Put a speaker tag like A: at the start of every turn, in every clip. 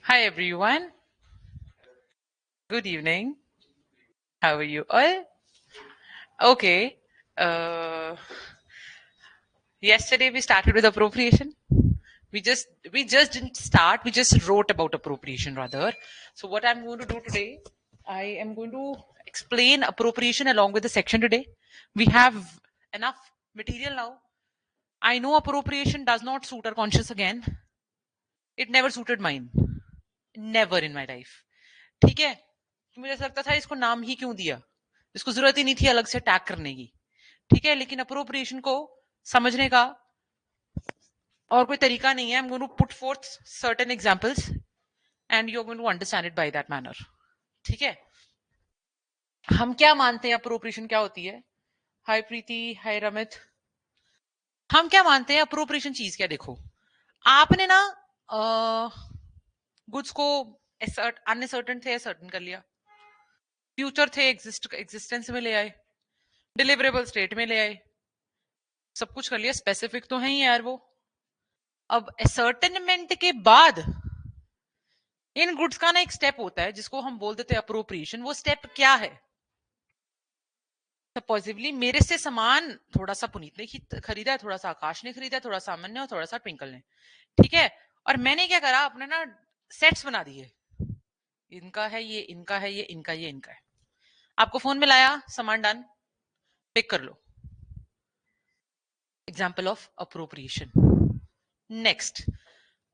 A: Hi everyone. Good evening. How are you all? Okay. Uh, Yesterday we started with appropriation. We just didn't start. We just wrote about appropriation rather. So what I'm going to do today, I am going to explain appropriation along with the section today. We have enough material now. I know appropriation does not suit our conscience again. It never suited mine. Never in my life. ठीक है, मुझे ऐसा लगता था इसको नाम ही क्यों दिया, इसको जरूरत ही नहीं थी अलग से टैग करने की. ठीक है, लेकिन अप्रोप्रिएशन को समझने का और कोई तरीका नहीं है. I am going to put forth certain examples and you are going to understand it by that manner. ठीक है, हम क्या मानते हैं अप्रोप्रिएशन क्या होती है. हाय प्रीति, हाय रमित. हम क्या मानते हैं अप्रोप्रिएशन चीज क्या. देखो, आपने ना गुड्स को अनसर्टन थे सर्टन कर लिया, फ्यूचर थे एग्जिस्टेंस में ले आए, डिलीवरेबल स्टेट में ले आए, सब कुछ कर लिया. स्पेसिफिक तो है ही यार वो. अब असर्टेनमेंट के बाद इन गुड्स का ना एक स्टेप होता है जिसको हम बोल देते हैं अप्रोप्रिएशन. वो स्टेप क्या है. सपोजिवली मेरे से सामान थोड़ा सा पुनीत ने खरीदा है, थोड़ा सा आकाश ने खरीदा है, थोड़ा सा अमन ने और थोड़ा सा ट्विंकल ने. ठीक है, और मैंने क्या करा, अपने ना सेट्स बना दिए. इनका है ये, इनका है ये, इनका ये, इनका है. आपको फोन में लाया, सामान डन, पिक कर लो. Example of appropriation. नेक्स्ट,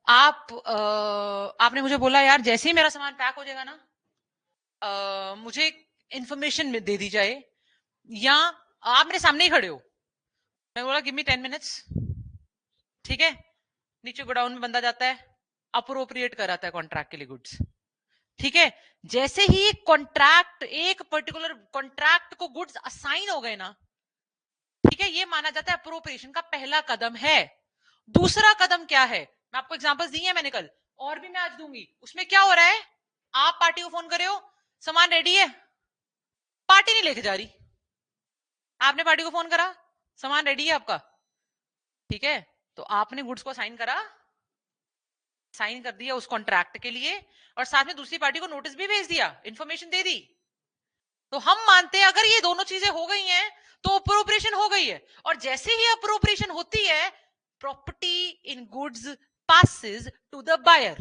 A: आपने मुझे बोला यार जैसे ही मेरा सामान पैक हो जाएगा ना, मुझे इंफॉर्मेशन दे दी जाए, या आप मेरे सामने ही खड़े हो. मैं बोला गिव मी 10 मिनट्स. ठीक है, नीचे गोडाउन में बंदा जाता है, अप्रोप्रिएट कराता है कॉन्ट्रैक्ट के लिए गुड्स. ठीक है, जैसे ही कॉन्ट्रैक्ट, एक पर्टिकुलर कॉन्ट्रैक्ट को गुड्स असाइन हो गए ना, ठीक है, ये माना जाता है अप्रोप्रिएशन का पहला कदम है. दूसरा कदम क्या है, मैं आपको एग्जांपल्स दी है मैंने कल, और भी मैं आज दूंगी. उसमें क्या हो रहा है, आप पार्टी को फोन करे हो, सामान रेडी है, पार्टी नहीं लेके जा रही. आपने पार्टी को फोन करा, सामान रेडी है आपका. ठीक है, तो आपने गुड्स को साइन करा, साइन कर दिया उस कॉन्ट्रैक्ट के लिए, और साथ में दूसरी पार्टी को नोटिस भी भेज दिया, इंफॉर्मेशन दे दी. तो हम मानते हैं अगर ये दोनों चीजें हो गई हैं तो अप्रोप्रिएशन हो गई है. और जैसे ही अप्रोप्रिएशन होती है, property in goods passes to the buyer.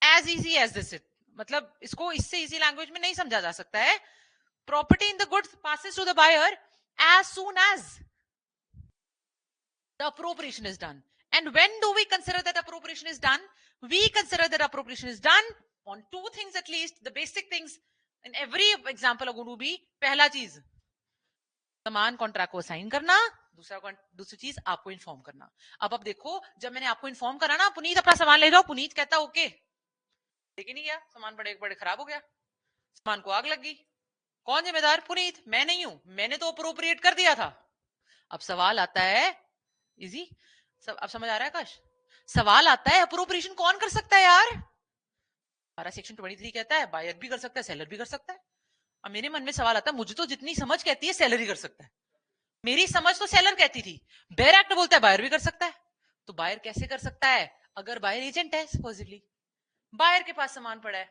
A: as easy as this. मतलब इसको इससे इजी लैंग्वेज में नहीं समझा जा सकता है. Property in the goods passes to the buyer as soon as the appropriation is done. And when do we consider that appropriation is done? We consider that appropriation is done on two things at least. The basic things in every example are going to be, पहला चीज समान contract को sign करना, दूसरी चीज आपको inform करना. अब देखो, जब मैंने आपको इन्फॉर्म करा ना, पुनीत अपना सामान ले जाओ, पुनीत कहता ओके, लेकिन नहीं गया, सामान बड़े बड़े खराब हो गया, सामान को आग लग गई. कौन जिम्मेदार, पुनीत. मैं नहीं हूं, मैंने तो अप्रोप्रिएट कर दिया था. अब सवाल आता है, इजी, सब अब समझ आ रहा है आकाश. सवाल आता है अप्रोप्रिएशन कौन कर सकता है यार. हमारा सेक्शन 23 कहता है बायर भी कर सकता है, सेलर भी कर सकता है. अब मेरे मन में सवाल आता है, मुझे तो जितनी समझ कहती है सेलर ही कर सकता है. मेरी समझ तो सेलर कहती थी, बेयर एक्ट बोलता है बायर भी कर सकता है. तो बायर कैसे कर सकता है, अगर बायर एजेंट है, सपोजिवली बायर के पास सामान पड़ा है.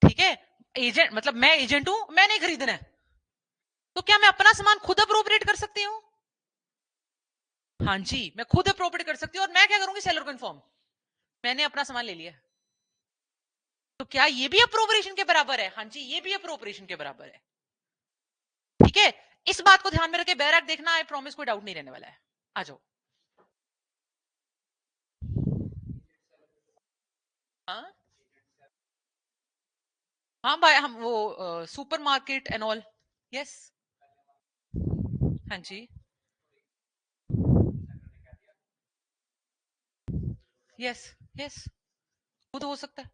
A: ठीक है, एजेंट मतलब मैं एजेंट हूं, मैं नहीं खरीदना है, तो क्या मैं अपना सामान खुद अप्रोप्रिएट कर सकती हूँ. हाँ जी, मैं खुद अप्रोप्रिएट कर सकती हूँ. और मैं क्या करूंगी, सेलर को इन्फॉर्म, मैंने अपना सामान ले लिया. तो क्या ये भी अप्रोप्रिएशन के बराबर है. हाँ जी, ये भी अप्रोप्रिएशन के बराबर है. ठीक है, इस बात को ध्यान में रखे, बेयर एक्ट देखना, आई प्रॉमिस कोई डाउट नहीं रहने वाला है. आ जाओ. हाँ हाँ भाई, हम वो super market and all. Yes. हाँ जी. यस. यस, खुद हो सकता है.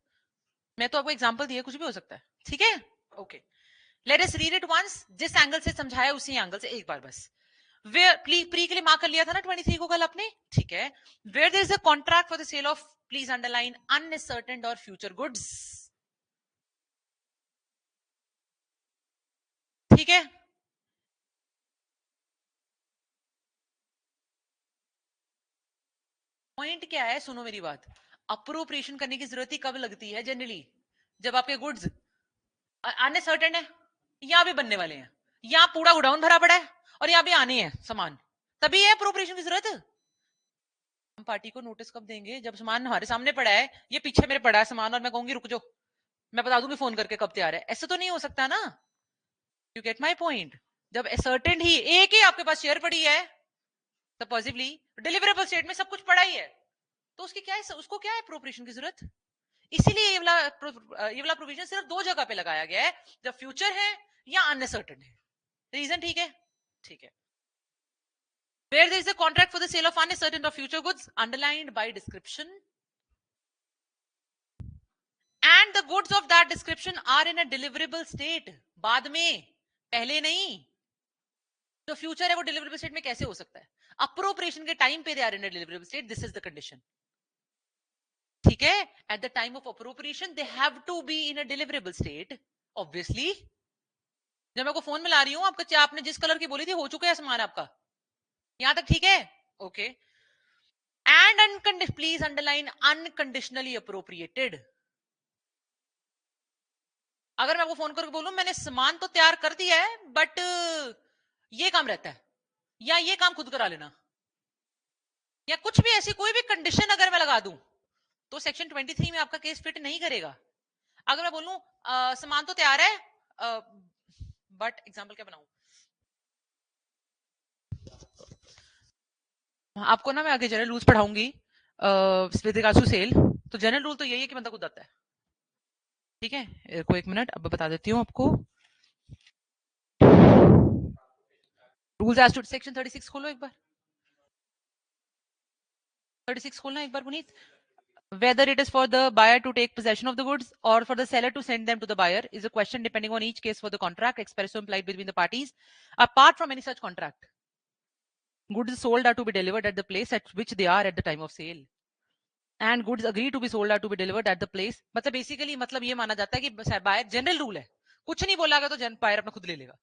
A: मैं तो आपको एग्जांपल दिया, कुछ भी हो सकता है. ठीक है, okay. Let us read it once. जिस एंगल से समझाया उसी एंगल से एक बार बस. वेयर प्री के लिए मार्क कर लिया था ना 23 को कल आपने. ठीक है, where there is a contract for the sale of, please underline, uncertain और फ्यूचर गुड्स. ठीक है, पॉइंट क्या है, सुनो मेरी बात, अप्रोप्रिएशन करने की जरूरत ही कब लगती है जनरली, जब आपके गुड्स अनसर्टेन है, यहाँ भी बनने वाले हैं, यहाँ पूरा गोडाउन भरा पड़ा है और यहाँ भी आने हैं सामान, तभी है अप्रोप्रिएशन की जरूरत। हम पार्टी को नोटिस कब देंगे, जब सामान हमारे सामने पड़ा है, ये पीछे मेरे पड़ा है सामान और मैं कहूंगी रुक जाओ, मैं बता दूंगी फोन करके कब तैयार है, ऐसे तो नहीं हो सकता ना। यू गेट माई पॉइंट, जब सर्टेन ही एक ही आपके पास शेयर पड़ी है सपोजिवली, डिलीवरेबल स्टेट में सब कुछ पड़ा ही है, तो उसकी क्या है, उसको क्या है अप्रोप्रिएशन की जरूरत। इसीलिए ये वाला प्रोविजन सिर्फ दो जगह पे लगाया गया है, जब फ्यूचर है या अनसर्टेन है। रीजन ठीक है, ठीक है। Where there is a contract for the sale of uncertain or future goods underlined by description and the goods of that description are in a deliverable state, बाद में, पहले नहीं, जो फ्यूचर है वो डिलीवरेबल स्टेट में कैसे हो सकता है, अप्रोप्रिएशन के टाइम पे they are in a deliverable state, this is the condition, ठीक है। At the time of appropriation they have to be in a deliverable state, obviously. जब मैं को फोन मिला रही हूँ, आपका चाय आपने जिस कलर की बोली थी हो चुका है सामान आपका, यहां तक ठीक है, okay. And please underline unconditionally appropriated. अगर मैं आपको फोन करके बोलूं मैंने सामान तो तैयार कर दिया है बट ये काम रहता है, या ये काम खुद करा लेना, या कुछ भी ऐसी कोई भी कंडीशन अगर मैं लगा दूं, तो सेक्शन 23 में आपका केस फिट नहीं करेगा। अगर मैं बोलूं सामान तो तैयार है बट एग्जाम्पल क्या बनाऊं, आपको ना मैं आगे जनरल रूल्स पढ़ाऊंगी विद रिगार्ड्स टू सेल, तो जनरल रूल तो यही है कि बंदा खुद आता है, ठीक है। को एक मिनट अब बता देती हूँ आपको, रूल्स एज टू सेक्शन 36 खोलो एक बार, 36 खोलना एक बार Puneet. Whether it is for the buyer to take possession of the goods or for the seller to send them to the buyer is a question depending on each case for the contract expressed or implied between the parties. Apart from any such contract, goods sold are to be delivered at the place at which they are at the time of sale. And goods agreed to be sold are to be delivered at the place. मतलब basically मतलब ये माना जाता है कि buyer, general rule है, कुछ नहीं बोला गया तो बायर अपना खुद ले लेगा,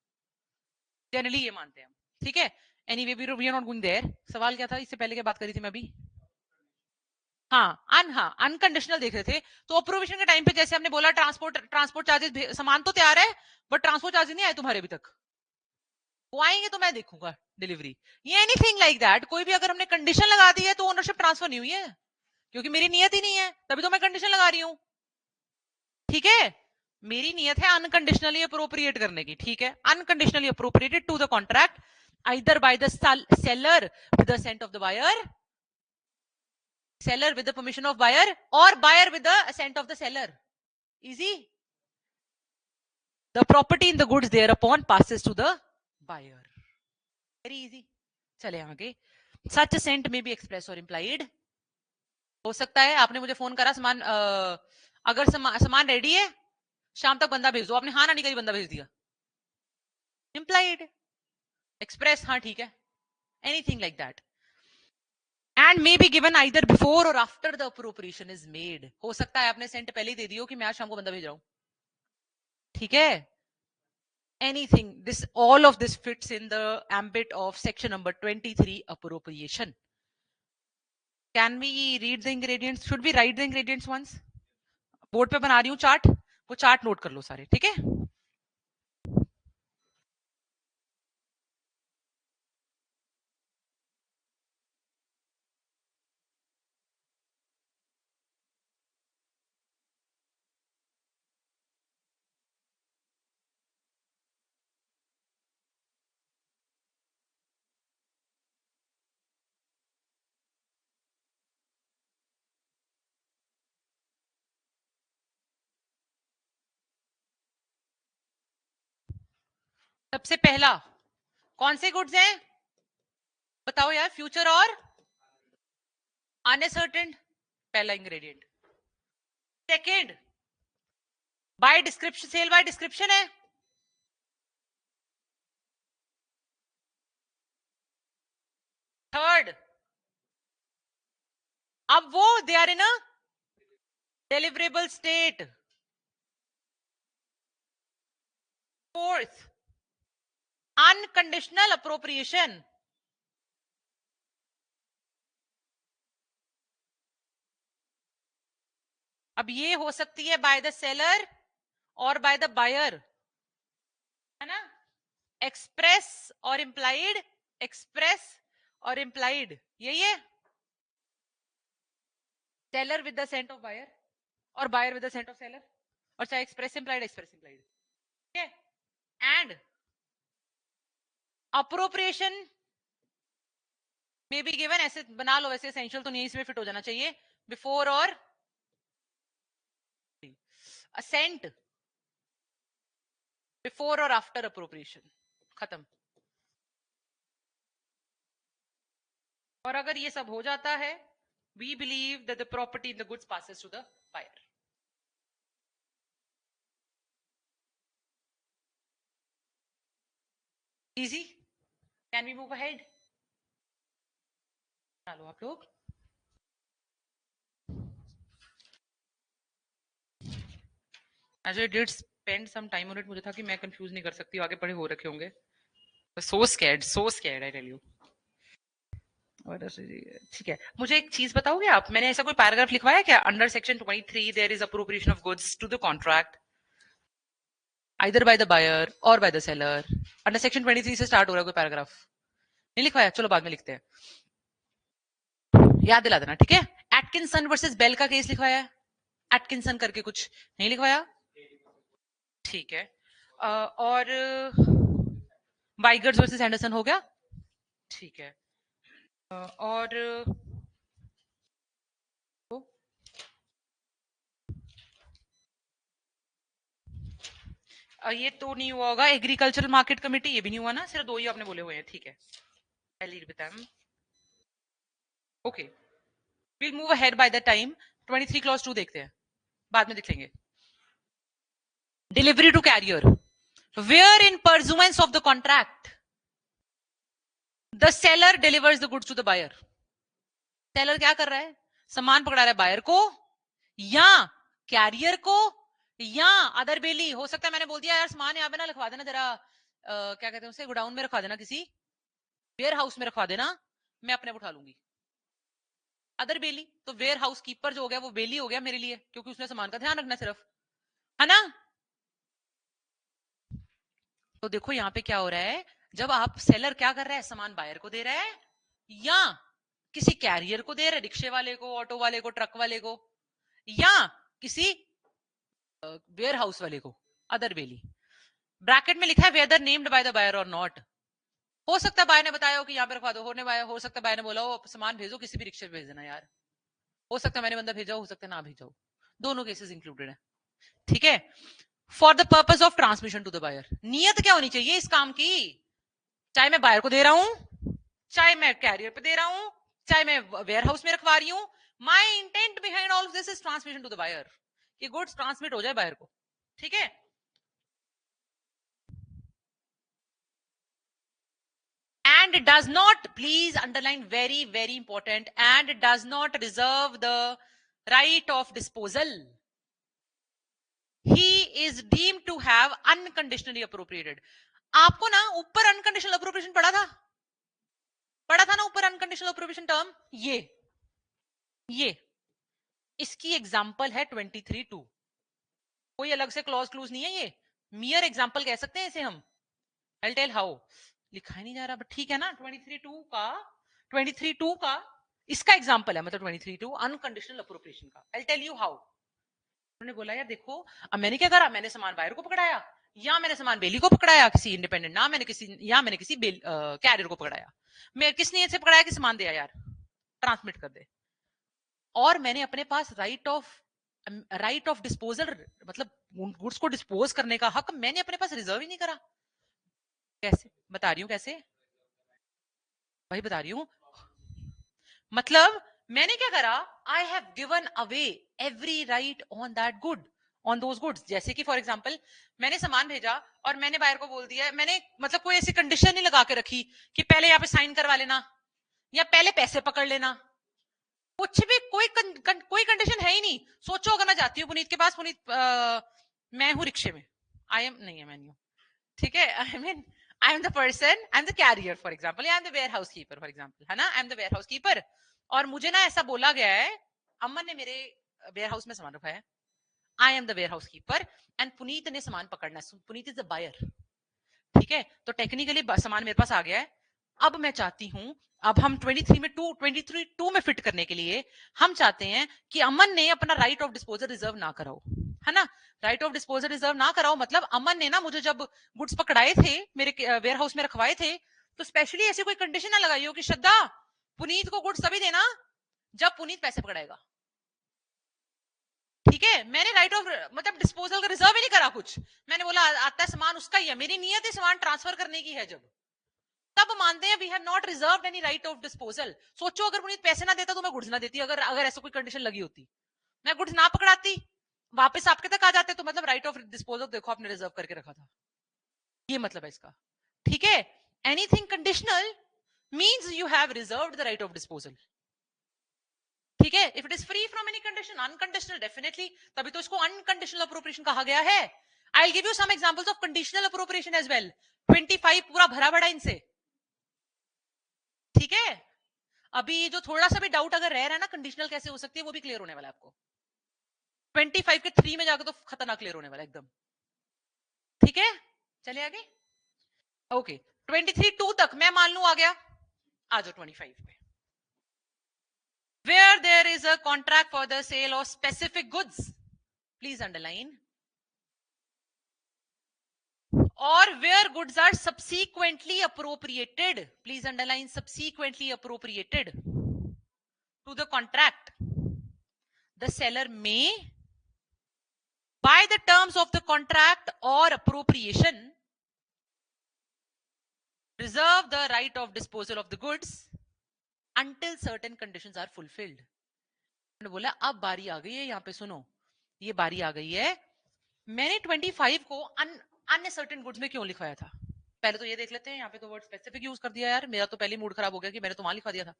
A: जनरली ये मानते हैं हम, ठीक है। Anyway we are not going there. सवाल क्या था, इससे पहले क्या बात करी थी मैं अभी, हाँ अनकंडीशनल देख रहे थे। तो अप्रोवेशन के टाइम पे जैसे हमने बोला ट्रांसपोर्ट चार्जेस, सामान तो तैयार है बट ट्रांसपोर्ट चार्जेस नहीं आए तुम्हारे अभी तक, वो आएंगे तो मैं देखूंगा डिलीवरी, ये एनीथिंग लाइक दैट। कोई भी अगर हमने कंडीशन लगा दी है तो ओनरशिप ट्रांसफर नहीं हुई है, क्योंकि मेरी नियत ही नहीं है, तभी तो मैं कंडीशन लगा रही हूं, ठीक है। मेरी नियत है अनकंडीशनली अप्रोप्रिएट करने की, ठीक है। Unconditionally appropriated to the contract either by the seller with the assent of the buyer, seller with the permission of buyer, or buyer with the assent of the seller. Easy. The property in the goods thereupon passes to the buyer. Very easy. चले आगे। Such assent may be express or implied. हो सकता है आपने मुझे phone करा सामान अगर सामान रेडी है शाम तक बंदा भेज दो, आपने हाँ ना नहीं करी, बंदा भेज दिया, implied. Express हाँ ठीक है, anything like that. And may be given either before or after the appropriation is made. हो सकता है आपने सेंट पहले ही दे दियो कि मैं आज शाम को बंदा भेज रहा हूं, ठीक है। Anything, this all of this fits in the ambit of section number 23 appropriation. Can we read the ingredients? Should we write the ingredients once? Board पे बना रही हूँ चार्ट, वो चार्ट नोट कर लो सारे, ठीक है। सबसे पहला कौन से गुड्स हैं बताओ यार, फ्यूचर और अनसर्टेन, पहला ingredient. Second by description, sale by description है। थर्ड अब वो they are in a deliverable state. Fourth unconditional appropriation. अब ये हो सकती है by the seller or by the buyer, है ना, एक्सप्रेस और इम्प्लाइड, एक्सप्रेस और इम्प्लाइड, यही है, seller with the assent of buyer और buyer with the assent of seller, और चाहे एक्सप्रेस इम्प्लाइड, एक्सप्रेस इम्प्लाइड, ठीक है। एंड अप्रोप्रिएशन में बी गिवन, ऐसे बना लो, वैसे एसेंशियल तो नहीं, इसमें फिट हो जाना चाहिए, before or assent, before or after appropriation, खत्म। और अगर ये सब हो जाता है, we believe that the property in the goods passes to the buyer. Easy, can we move ahead? चलो आप लोग, आज I did spend some time on it, मुझे था कि मैं कंफ्यूज नहीं कर सकती, आगे पढ़े हो रखे होंगे, so scared I tell you. ठीक है, मुझे एक चीज बताओगे आप, मैंने ऐसा कोई पैराग्राफ लिखवाया क्या, under section 23 there is appropriation of goods to the contract either by the buyer or by the seller, under section 23 से स्टार्ट हो रहा है कोई पैराग्राफ, नहीं लिखवाया? चलो बाद में लिखते हैं, याद दिला देना, ठीक है। एटकिंसन वर्सेस बेल का केस लिखवाया है, एटकिंसन करके कुछ नहीं लिखवाया, ठीक है। और वाइगर्स वर्सेस एंडरसन हो गया, ठीक है। और ये तो नहीं हुआ होगा, एग्रीकल्चरल मार्केट कमेटी, ये भी नहीं हुआ ना, सिर्फ दो ही आपने बोले हुए हैं, ठीक है। I lead with them, okay, will move ahead by the time. 23 clause 2 देखते हैं, बाद में देख लेंगे। Delivery to carrier, where in pursuance of the contract the seller delivers the goods to the buyer. Seller क्या कर रहा है, सामान पकड़ा रहा है बायर को या कैरियर को या अदर बेली, हो सकता है मैंने बोल दिया यार सामान यहाँ पे ना लिखवा देना जरा, क्या कहते हैं उसे, गोडाउन में रखवा देना, किसी वेयर हाउस में रखवा देना, मैं अपने उठा लूंगी। अदर बेली तो वेयर हाउस कीपर जो हो गया वो बेली हो गया मेरे लिए, क्योंकि उसने सामान का ध्यान रखना सिर्फ, है ना। तो देखो यहाँ पे क्या हो रहा है, जब आप सेलर क्या कर रहा है, सामान बायर को दे रहा है या किसी कैरियर को दे रहा है, रिक्शे वाले को, ऑटो वाले को, ट्रक वाले को, या किसी वेयर हाउस वाले को, अदर बेली। ब्रैकेट में लिखा है whether named by the buyer or not, हो सकता है बायर ने बताया हो कि यहाँ पे रखवा दो, हो सकता है बायर ने बोला हो सामान भेजो, किसी भी रिक्शे पे भेज देना यार, हो सकता है मैंने बंदा भेजा, हो सकता है ना भेजा, दोनों केसेस इंक्लूडेड है, ठीक है। For the purpose of transmission to the buyer, नियत क्या होनी चाहिए इस काम की, चाहे मैं बायर को दे रहा हूं, चाहे मैं कैरियर पे दे रहा हूं, चाहे मैं वेयर हाउस में रखवा रही हूं, my intent behind all this is transmission to the buyer, कि गुड्स ट्रांसमिट हो जाए बायर को, ठीक है। And does not, please underline, very very important, and does not reserve the right of disposal, he is deemed to have unconditionally appropriated। आपको ना ऊपर unconditional appropriation पढ़ा था ना ऊपर, अनकंडीशनल अप्रोप्रिएशन टर्म, ये इसकी एग्जांपल है 23(2), कोई अलग से क्लॉज क्लूज नहीं है, ये मियर एग्जांपल कह सकते हैं इसे हम। आई टेल हाउ, लिखा ही नहीं जा रहा, बट ठीक है ना, 23(2) का इसका एग्जांपल है, मतलब 23(2) अनकंडीशनल अप्रोप्रिएशन का। I tell you how. उन्होंने बोला यार देखो, अब मैंने क्या करा, मैंने सामान बायर को पकड़ाया या मैंने सामान बेली को पकड़ाया, किसी इंडिपेंडेंट ना, मैंने किसी कैरियर को पकड़ाया, मैं किस नियत से पकड़ाया कि सामान दिया यार, ट्रांसमिट कर दे, और मैंने अपने पास राइट ऑफ डिस्पोजल, मतलब गुड्स को डिस्पोज करने का हक मैंने अपने पास रिजर्व ही नहीं करा। कैसे बता रही हूँ, कैसे वही बता रही हूँ, मतलब मैंने क्या करा, I have given away every right on that good, on those goods. जैसे कि फॉर एग्जाम्पल मैंने सामान भेजा और मैंने बायर को बोल दिया, मैंने मतलब कोई ऐसी कंडीशन नहीं लगा के रखी कि पहले यहाँ पे साइन करवा लेना या पहले पैसे पकड़ लेना, कुछ भी, कोई कंडीशन है ही नहीं। सोचो अगर मैं जाती हूँ पुनीत के पास, पुनीत मैं हूँ रिक्शे में, आई एम नहीं है, मैं नहीं हूँ, ठीक है, I am the person, I am the carrier for example, I am the warehouse keeper for example, है ना, I am the warehouse keeper, और मुझे ना ऐसा बोला गया है, अमन ने मेरे वेयर हाउस में सामान रखा है, I am the warehouse keeper and Puneet ने सामान पकड़ना है, पुनीत इज द बायर, ठीक है। तो टेक्निकली सामान मेरे पास आ गया है। अब मैं चाहती हूं, अब हम 23 में फिट करने के लिए हम चाहते हैं कि अमन ने अपना राइट ऑफ डिस्पोजल रिजर्व ना कराओ, है ना। राइट ऑफ डिस्पोजल रिजर्व ना कराओ मतलब अमन ने ना मुझे जब गुड्स पकड़ाए थे, मेरे वेयर हाउस में रखवाए थे, तो स्पेशली ऐसी कोई कंडीशन ना लगाई हो कि श्रद्धा पुनीत को गुड्स तभी देना जब पुनीत पैसे पकड़ाएगा, ठीक है। मैंने राइट ऑफ मतलब डिस्पोजल का रिजर्व ही नहीं करा कुछ, मैंने बोला आता है सामान उसका ही है, मेरी नियत ही सामान ट्रांसफर करने की है, जब तब मानते हैं we have not reserved any right of disposal. सोचो अगर पुनीत पैसे ना देता तो मैं गुड्स ना देती, अगर अगर ऐसा कोई कंडीशन लगी होती, मैं गुड्स ना पकड़ाती, वापस आपके तक आ जाते, तो मतलब राइट ऑफ डिस्पोजल देखो आपने रिजर्व करके रखा था, ये मतलब है इसका, ठीक है। Anything conditional means you have reserved the right of disposal, ठीक है। If it is free from any condition, unconditional definitely, तभी तो इसको अनकंडीशनल अप्रोप्रिएशन कहा गया है। I will give you some examples of conditional appropriation as well. 25 पूरा भरा भरा इनसे, ठीक है। अभी जो थोड़ा सा भी डाउट अगर रह रहा है ना कंडीशनल कैसे हो सकती है, वो भी क्लियर होने वाला है आपको। 25 के 3 में जाकर तो खतरनाक क्लियर होने वाला है एकदम, ठीक है। चले आगे, ओके। 23 2 तक मैं मान लू आ गया, आ जाओ 25 पे। Where there is a contract for the sale of specific goods, please underline, or where goods are subsequently appropriated, please underline subsequently appropriated to the contract, the seller may by the terms of the contract or appropriation reserve the right of disposal of the goods until certain conditions are fulfilled. बोला अब बारी आ गई है, यहाँ पे सुनो, ये बारी आ गई है। मैंने 25 को अनसर्टेन गुड्स में क्यों लिखवाया था, पहले तो ये देख लेते हैं। यहाँ पे तो वर्ड स्पेसिफिक यूज कर दिया यार, मेरा तो पहले मूड खराब हो गया कि मैंने तो वहां लिखवा दिया था।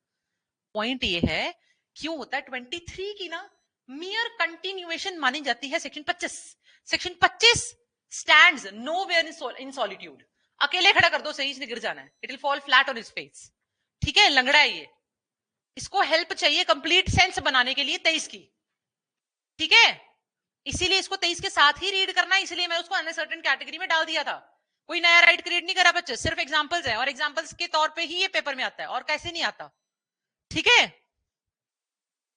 A: पॉइंट ये है क्यों होता है 23 की ना मियर कंटिन्यूएशन मानी जाती है section 25। Section 25 stands nowhere in solitude, अकेले खड़ा कर दो सही इसने गिर जाना है, it will fall flat on his face, ठीक है। लंगड़ा है ये, इसको हेल्प चाहिए कंप्लीट सेंस बनाने के लिए 23 की, ठीक है। इसीलिए इसको 23 के साथ ही रीड करना है, इसलिए मैं उसको अनसर्टेन कैटेगरी में डाल दिया था। कोई नया राइट क्रिएट नहीं करा बच्चे, सिर्फ एग्जांपल्स है और एग्जांपल्स के तौर पे ही ये पेपर में आता है और कैसे नहीं आता, ठीक है।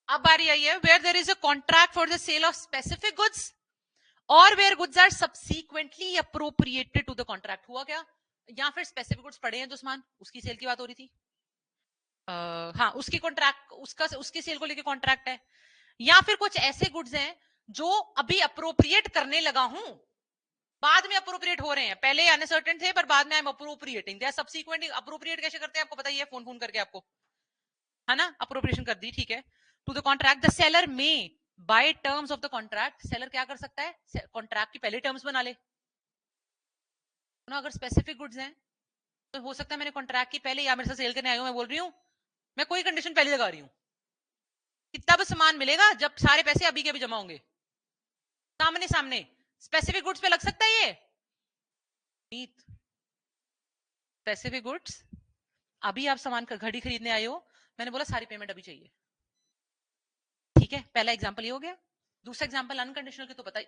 A: अब बारी आई है where there is a contract for the sale of specific goods और where goods are subsequently appropriated to the contract. हुआ क्या, या फिर स्पेसिफिक गुड्स पड़े हैं जो सामान, उसकी सेल की बात हो रही थी, हाँ उसकी कॉन्ट्रैक्ट उसकी सेल को लेके कॉन्ट्रैक्ट है, या फिर कुछ ऐसे गुड्स हैं जो अभी अप्रोप्रिएट करने लगा हूं, बाद में अप्रोप्रिएट हो रहे हैं, पहले अनसर्टेन थे पर बाद में I am appropriating, they are subsequently. Appropriate कैसे करते हैं आपको पता ही है, फोन फोन करके आपको, है ना, अप्रोप्रिएशन कर दी, ठीक है। To the contract the seller may by terms of the contract, seller क्या कर सकता है, कॉन्ट्रैक्ट की पहले टर्म्स बना ले ना। अगर स्पेसिफिक गुड्स हैं तो हो सकता है मैंने कॉन्ट्रैक्ट की पहले, या मेरे साथ सेल करने आई हूं, मैं बोल रही हूँ मैं कोई कंडीशन पहले लगा रही हूँ कि तब सामान मिलेगा जब सारे पैसे अभी के अभी जमा होंगे, सामने सामने स्पेसिफिक गुड्स पे लग सकता है ये। स्पेसिफिक गुड्स, अभी आप सामान का घड़ी खरीदने आए हो, मैंने बोला सारी पेमेंट अभी चाहिए, ठीक है। पहला एग्जांपल ये हो गया। दूसरा एग्जांपल अनकंडीशनल के तो पता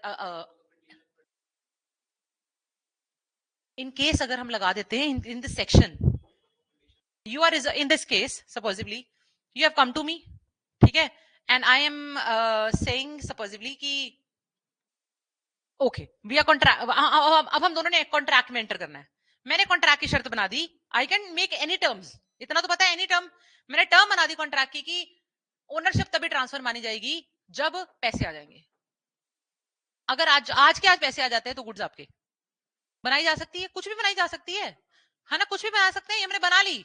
A: इन केस अगर हम लगा देते हैं in this section, you are in this case supposedly you have come to me, ठीक है, and I am saying supposedly कि ओके वी आर कॉन्ट्रैक्ट, अब हम दोनों ने कॉन्ट्रैक्ट में एंटर करना है, मैंने कॉन्ट्रैक्ट की शर्त बना दी, I can make any terms, इतना तो पता है एनी टर्म, मैंने टर्म बना दी कॉन्ट्रैक्ट की कि ओनरशिप तभी ट्रांसफर मानी जाएगी जब पैसे आ जाएंगे। अगर आज के आज पैसे आ जाते हैं तो गुड्स आपके, बनाई जा सकती है, कुछ भी बनाई जा सकती है ना, कुछ भी बना सकते हैं। ये मैंने बना ली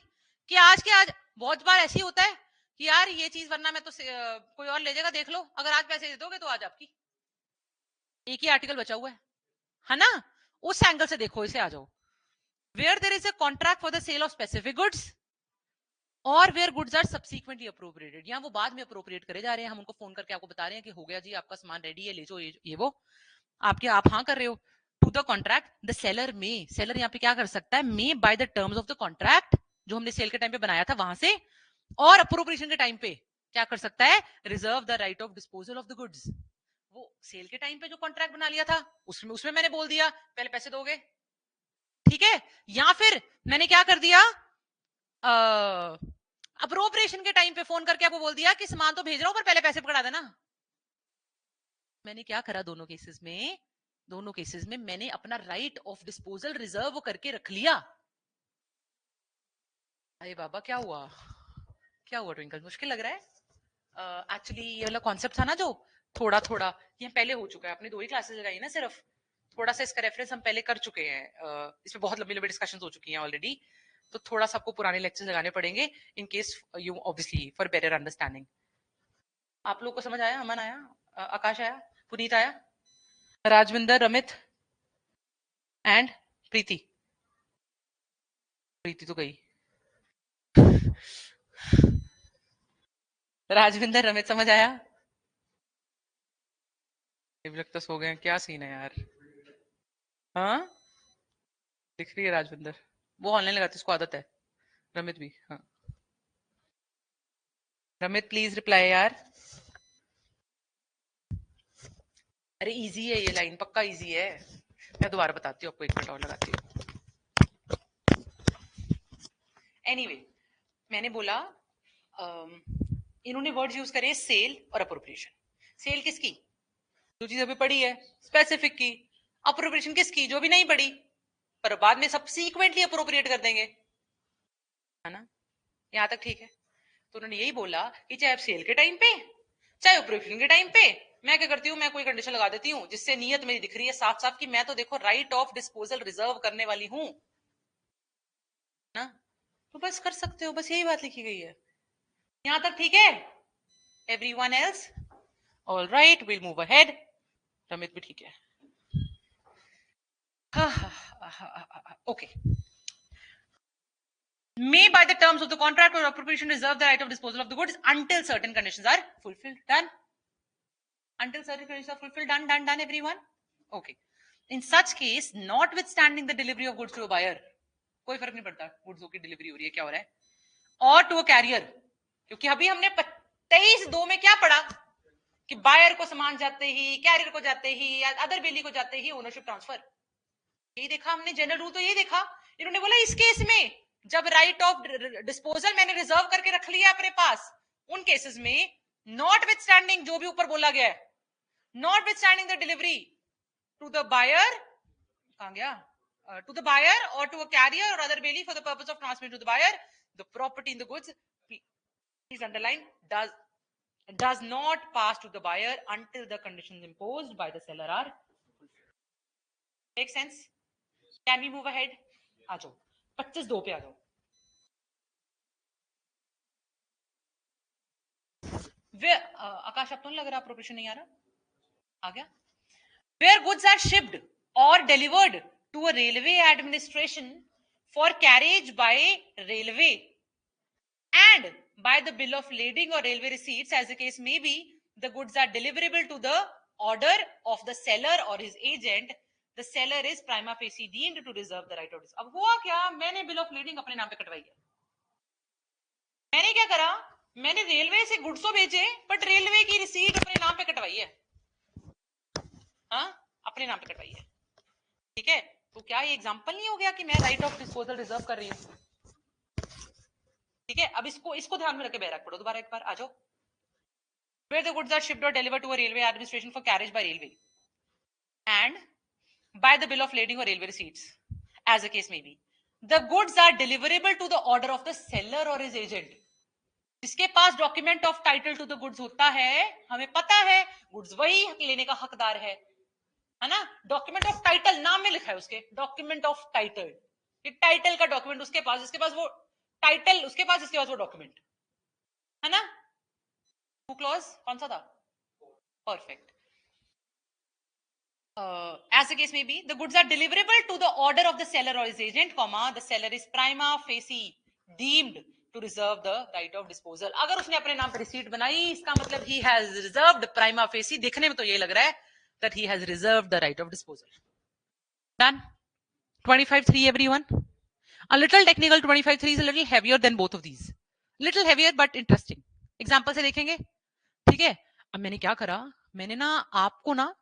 A: कि आज के आज, बहुत बार ऐसी होता है कि यार ये चीज वरना मैं तो कोई और ले जाएगा, देख लो अगर आज पैसे दे दोगे तो आज आपकी, एक ही आर्टिकल बचा हुआ है ना, उस एंगल से देखो इसे, आ जाओ। Where there is a contract for the sale of specific goods और where goods are subsequently appropriated, या वो बाद में अप्रोप्रिएट करे जा रहे हैं, हम उनको फोन करके आपको बता रहे हैं कि हो गया जी आपका सामान रेडी है, ले जाओ ये वो, आप हाँ कर रहे हो। To the contract the seller may, seller यहाँ पे क्या कर सकता है, may by the terms of the contract, जो हमने सेल के टाइम पे बनाया था वहां से, और अप्रोप्रिएशन के टाइम पे क्या कर सकता है? Reserve the right of disposal of the goods. वो सेल के टाइम पे जो कॉन्ट्रैक्ट बना लिया था उसमें मैंने बोल दिया पहले पैसे दोगे, ठीक है। या फिर मैंने क्या कर दिया, अप्रोप्रिएशन के टाइम पे फोन करके आपको बोल दिया कि सामान तो भेज रहा हूं पर पहले पैसे पकड़ा देना। मैंने क्या करा दोनों केसेस में? दोनों केसेस में मैंने अपना राइट ऑफ डिस्पोजल रिजर्व करके रख लिया। अरे बाबा क्या हुआ, क्या हुआ ट्विंकल, मुश्किल लग रहा है? एक्चुअली ये वाला कॉन्सेप्ट था ना जो थोड़ा थोड़ा ये पहले हो चुका है, अपनी 2 ही क्लासेस लगाई ना सिर्फ, थोड़ा सा इसका रेफरेंस हम पहले कर चुके हैं, इसमें बहुत लंबी लंबी डिस्कशन हो चुकी हैं ऑलरेडी, तो थोड़ा सा आपको पुराने लेक्चर्स लगाने पड़ेंगे in case you obviously for better understanding. आप लोग को समझ आया? अमन आया, आकाश आया, पुनीत आया, राजविंदर, रमित एंड प्रीति। प्रीति तो गई। राजविंदर, रमित समझ आया? लगता सो गए, क्या सीन है यार? हाँ दिख रही है राजविंदर, वो ऑनलाइन लगाती, उसको आदत है। रमित भी, हाँ रमित प्लीज रिप्लाई यार। अरे इजी है ये लाइन, पक्का इजी है, मैं दोबारा बताती हूँ आपको, 1 मिनट और लगाती हूँ। एनीवे मैंने बोला इन्होंने वर्ड्स यूज करे सेल और अप्रोप्रिएशन। सेल किसकी? जो चीज अभी पड़ी है, स्पेसिफिक की। अप्रोप्रिएशन किसकी? जो भी नहीं पड़ी पर बाद में सबसीक्वेंटली अप्रोप्रिएट कर देंगे, है ना? यहां तक ठीक है? तो उन्होंने यही बोला कि चाहे आप सेल के टाइम पे चाहे अप्रोप्रिएशन के टाइम पे, मैं क्या करती हूँ, मैं कोई कंडीशन लगा देती हूँ जिससे नियत मेरी दिख रही है साफ साफ कि मैं तो देखो राइट ऑफ डिस्पोजल रिजर्व करने वाली हूं ना, तो बस कर सकते हो, बस यही बात लिखी गई है। यहां तक ठीक है? Everyone else all right, will move ahead. Ramit भी ठीक है? Okay. May by the terms of the contract or appropriation reserve the right of disposal of the goods until certain conditions are fulfilled. Done? Until certain conditions are fulfilled. Done, everyone? Okay. In such case, notwithstanding the delivery of goods to a buyer, कोई फर्क नहीं पड़ता goods की delivery हो रही है क्या हो रहा है, और टू अ कैरियर, क्योंकि अभी हमने 23(2) में क्या पढ़ा कि बायर को सामान जाते ही, कैरियर को जाते ही या अदर बेली को जाते ही ओनरशिप ट्रांसफर, यही देखा हमने, जनरल रूल तो यही देखा। इन्होंने बोला इस केस में जब राइट ऑफ डिस्पोजल मैंने रिजर्व करके रख लिया अपने पास, उन केसेस में नॉट विथ स्टैंडिंग जो भी ऊपर बोला गया है, notwithstanding the delivery to the buyer, कहां गया, to the buyer or to a carrier or other bailey for the purpose of transmitting to the buyer the property in the goods, please underline, does not pass to the buyer until the conditions imposed by the seller are fulfilled. Make sense? Can we move ahead? आ जाओ 25(2) पे आ जाओ। आकाश अब तो नहीं लग रहा appropriation नहीं आ रहा, आ गया। Where goods are shipped or delivered to a railway administration for carriage by railway and by the bill of lading or railway receipts as the case may be, the goods are deliverable to the order of the seller or his agent, the seller is prima facie deemed to reserve the right of disposal. अब हुआ क्या, मैंने bill of leading अपने नाम पे कटवाई है, मैंने क्या करा, मैंने रेलवे से गुड्स तो भेजे बट रेलवे की रिसीट अपने नाम पे कटवाई है, हाँ अपने नाम पे कटवाई है, ठीक है। तो क्या ये एग्जांपल नहीं हो गया कि मैं राइट ऑफ डिस्पोजल रिजर्व कर रही हूँ, ठीक है। अब इसको ध्यान में रखे बैरक पढ़ो दोबारा एक बार, आ जाओ। Where the goods are shipped or delivered to a railway administration for carriage by railway and by the bill of lading or railway receipts as the case may be, the goods are deliverable to the order of the seller or his agent. जिसके पास document of title to the goods होता है, हमें पता है goods वही लेने का हकदार है ना। डॉक्यूमेंट ऑफ टाइटल नाम में लिखा है उसके, डॉक्यूमेंट ऑफ टाइटल, टाइटल का डॉक्यूमेंट उसके पास, जिसके पास वो टाइटल उसके पास, जिसके पास वो डॉक्यूमेंट है ना। क्लॉज कौन सा था? Perfect. As the case may be, the goods are deliverable to the order of the seller or his agent, comma, the seller is prima facie deemed to reserve the right of disposal. अगर उसने अपने नाम पर receipt बनाई, इसका मतलब he has reserved prima facie, देखने में तो ये लग रहा है that he has reserved the right of disposal. Done? 25(3) everyone? A little technical, 25(3) is a little heavier than both of these. Little heavier but interesting. Example से देखेंगे, ठीक है। अब मैंने क्या करा, मैंने ना आपको ना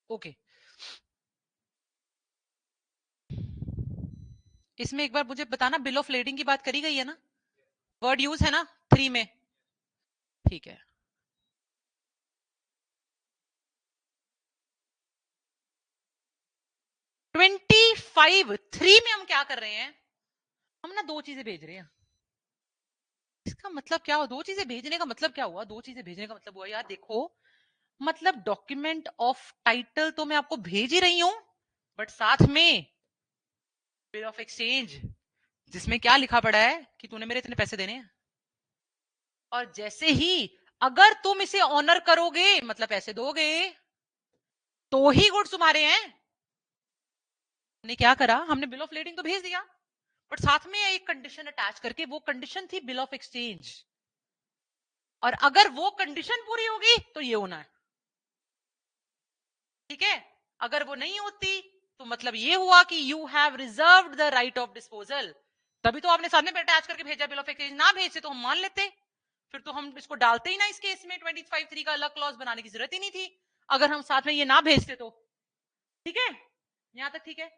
A: ओके, इसमें एक बार मुझे बताना, बिल ऑफ लेडिंग की बात करी गई है ना, वर्ड यूज है ना 3 में, ठीक है। 25(3) में हम क्या कर रहे हैं, हम ना 2 चीजें भेज रहे हैं। इसका मतलब क्या हुआ, 2 चीजें भेजने का मतलब क्या हुआ, 2 चीजें भेजने का मतलब हुआ यार देखो, मतलब डॉक्यूमेंट ऑफ टाइटल तो मैं आपको भेज ही रही हूं, बट साथ में बिल ऑफ एक्सचेंज, जिसमें क्या लिखा पड़ा है कि तूने मेरे इतने पैसे देने हैं, और जैसे ही अगर तुम इसे ऑनर करोगे मतलब पैसे दोगे तो ही गुड्स तुम्हारे हैं। हमने क्या करा, हमने बिल ऑफ लेडिंग तो भेज दिया, बट साथ में एक कंडीशन अटैच करके, वो कंडीशन थी बिल ऑफ एक्सचेंज, और अगर वो कंडीशन पूरी होगी तो ये होना है, ठीक है। अगर वो नहीं होती तो मतलब ये हुआ कि you have reserved the right of disposal, तभी तो आपने सामने अटैच करके भेजा बिल ऑफ एक्सचेंज, ना भेजते तो हम मान लेते, फिर तो हम इसको डालते ही ना इस केस में, 25(3) का अलग क्लॉज बनाने की जरूरत ही नहीं थी, अगर हम साथ में ये ना भेजते तो, ठीक है। यहां तक ठीक है।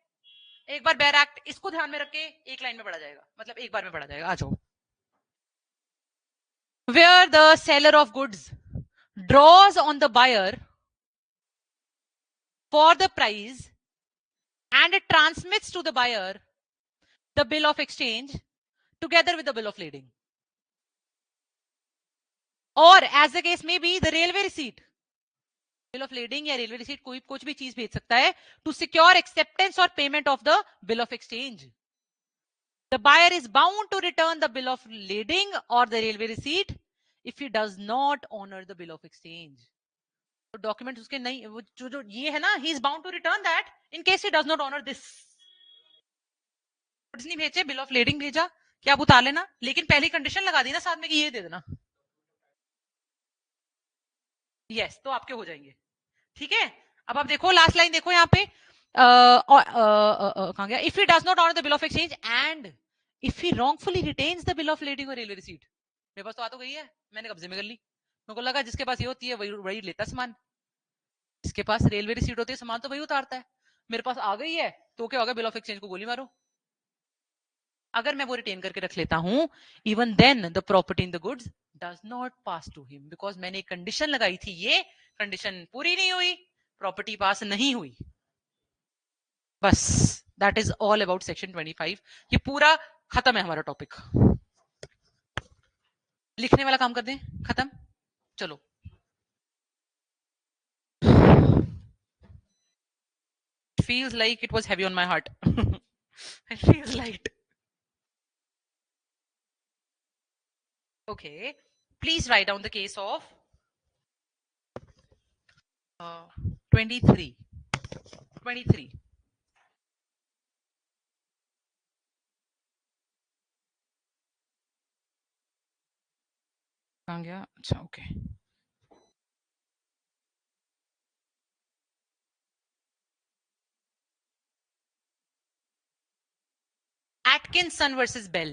A: एक बार बेयर एक्ट इसको ध्यान में रख के एक लाइन में पढ़ा जाएगा, मतलब एक बार में पढ़ा जाएगा, आ जाओ। Where the seller of goods draws on the buyer for the price and it transmits to the buyer the bill of exchange together with the bill of lading, or as the case may be the railway receipt, bill of lading या railway receipt, कोई कुछ भी चीज भेज सकता है, to secure acceptance or payment of the bill of exchange, the buyer is bound to return the bill of lading और the railway receipt if he does not honour the bill of exchange. तो document उसके नहीं, वो जो ये है ना, he is bound to return that in case he does not honour this. नहीं भेजे, बिल ऑफ लीडिंग भेजा, क्या आप उतार लेना, लेकिन पहली कंडीशन लगा दी ना साथ में कि ये दे देना, यस, तो आपके हो जाएंगे, ठीक है। अब आप देखो लास्ट लाइन देखो यहाँ पे, कहां गया, if he does not honour the bill of exchange and if he wrongfully retains the bill of lading or railway receipt, मेरे पास तो आ तो गई है, मैंने कब्जे में कर ली, मेरे को लगा जिसके पास ये होती है वही वही लेता सामान, जिसके पास रेलवे रिसीट होती है सामान तो वही उतारता है, मेरे पास आ गई है तो क्या होगा, बिल ऑफ एक्सचेंज को गोली मारो। अगर मैं वो रिटेन करके रख लेता हूं, even then the property in the goods does not pass to him, because मैंने एक कंडीशन लगाई थी, ये कंडीशन पूरी नहीं हुई, प्रॉपर्टी पास नहीं हुई, बस। That is all about section 25, ये पूरा खत्म है हमारा टॉपिक, लिखने वाला काम कर दें, खत्म, चलो। It feels like it was heavy on my heart. It feels light. Okay, please write down the case of 23. 23. कहाँ गया, अच्छा okay. Atkinson versus Bell,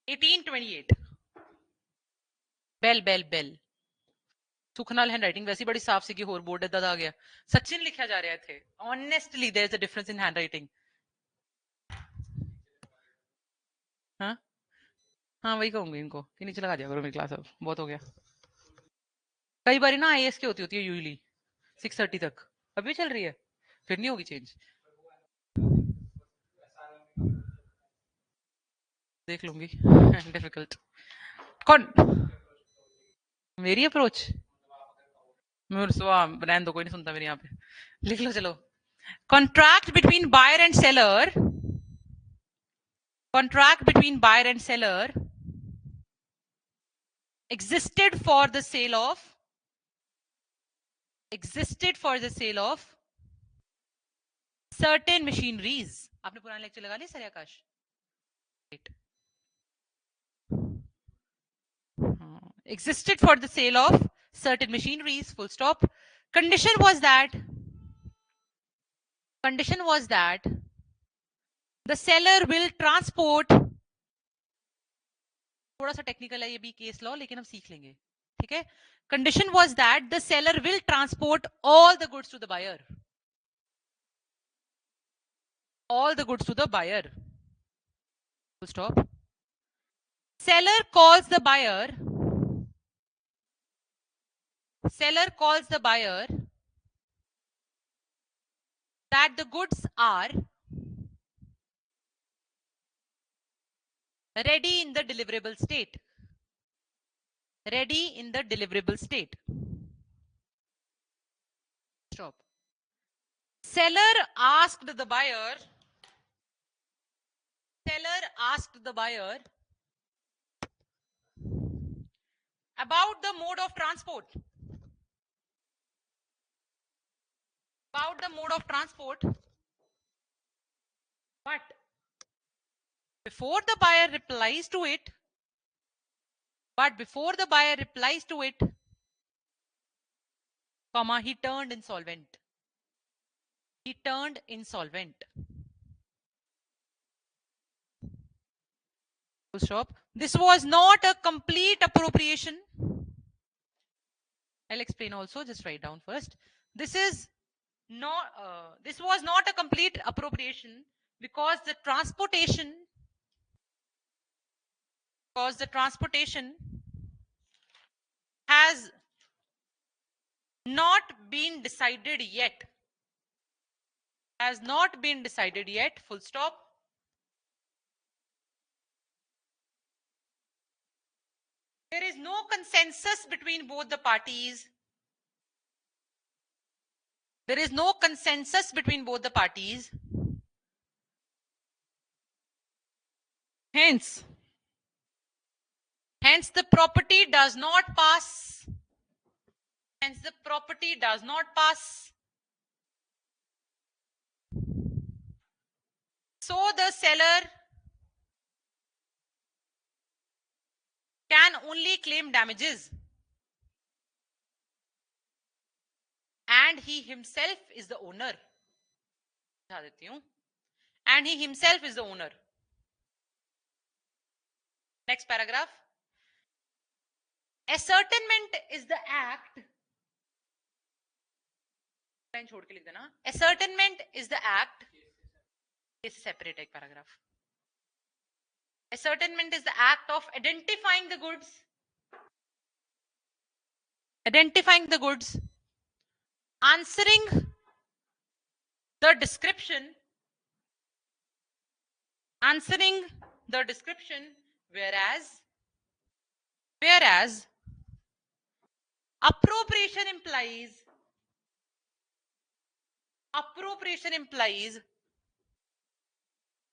A: 1828. Bell Bell Bell, सुखनाल हैंड राइटिंग वैसी बड़ी साफ सी की होर बोर्ड दादा आ गया, सचिन लिखा जा रहा थे, honestly there is a difference in handwriting. हाँ हाँ, वही कहूंगी इनको कि नीचे लगा दिया करो मेरी क्लास, अब बहुत हो गया। कई बार ना आईएएस की होती है यूजली 6:30 तक, अभी चल रही है, फिर नहीं होगी चेंज, देख लूंगी। डिफिकल्ट कौन, मेरी अप्रोच, रहने दो, कोई नहीं सुनता मेरे यहाँ पे, लिख लो चलो। Contract between buyer and seller, contract between buyer and seller existed for the sale of certain machineries। आपने पुराने लेक्चर लगा लिया sir Akash, existed for the sale of certain machineries, full stop. Condition was that the seller will transport, थोड़ा सा technical है ये भी case law, लेकिन हम सीख लेंगे, ठीक है. Condition was that the seller will transport all the goods to the buyer. All the goods to the buyer. Full stop. Seller calls the buyer. Seller calls the buyer that the goods are ready in the deliverable state. Ready in the deliverable state. Stop. Seller asked the buyer. Seller asked the buyer about the mode of transport. About the mode of transport. But before the buyer replies to it, comma, he turned insolvent. He turned insolvent. Full stop. This was not a complete appropriation. I'll explain also, just write down first. This was not a complete appropriation because the transportation has not been decided yet. Has not been decided yet. Full stop. There is no consensus between both the parties. There is no consensus between both the parties. Hence, the property does not pass. Hence, the property does not pass. So, the seller can only claim damages. And he himself is the owner. And he himself is the owner. Next paragraph. Ascertainment is the act. Ascertainment is the act. This is separate paragraph. Ascertainment is the act of identifying the goods. Identifying the goods. Answering the description. Answering the description, whereas appropriation implies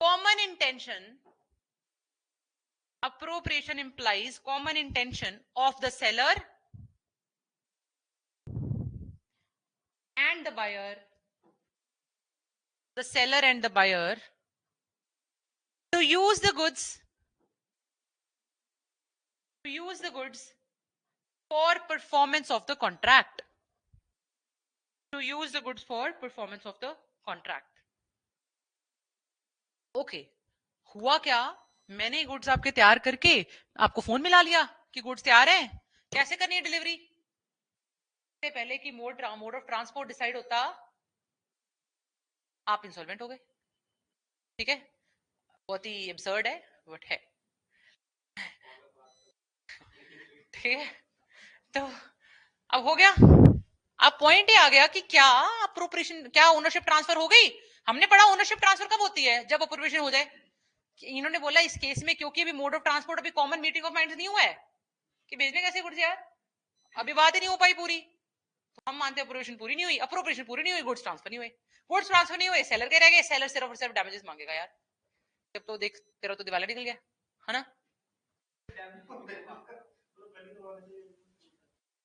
A: common intention. Appropriation implies common intention of the seller and the buyer. The seller and the buyer to use the goods for performance of the contract. To use the goods for performance of the contract. Okay. हुआ क्या, मैंने goods आपके तैयार करके आपको phone मिला लिया कि गुड्स तैयार हैं, कैसे करनी है डिलीवरी. पहले की मोड ऑफ ट्रांसपोर्ट डिसाइड होता, आप इंसॉल्वेंट हो गए. ठीक है, बहुत ही एब्सर्ड है बट है. ठीक है, तो अब हो गया. अब पॉइंट ये आ गया कि क्या अप्रोप्रिएशन, क्या ओनरशिप ट्रांसफर हो गई. हमने पढ़ा ओनरशिप ट्रांसफर कब होती है, जब अप्रोप्रिएशन हो जाए. इन्होंने बोला इस केस में क्योंकि अभी मोड ऑफ ट्रांसपोर्ट अभी कॉमन मीटिंग ऑफ माइंड्स नहीं हुआ है कि भेजने कैसे गुड्स यार, अभी बात ही नहीं हो पाई पूरी, तो हम मानते हैं अप्रोप्रिएशन पूरी नहीं हुई. अप्रोप्रिएशन पूरी नहीं हुई, गुड्स ट्रांसफर नहीं हुए. गुड्स ट्रांसफर नहीं हुए, सेलर कह रह गए, सेलर सिर्फ और सिर्फ डैमेजेस मांगेगा यार. जब तो देख तेरा तो दिवाला निकल गया है ना.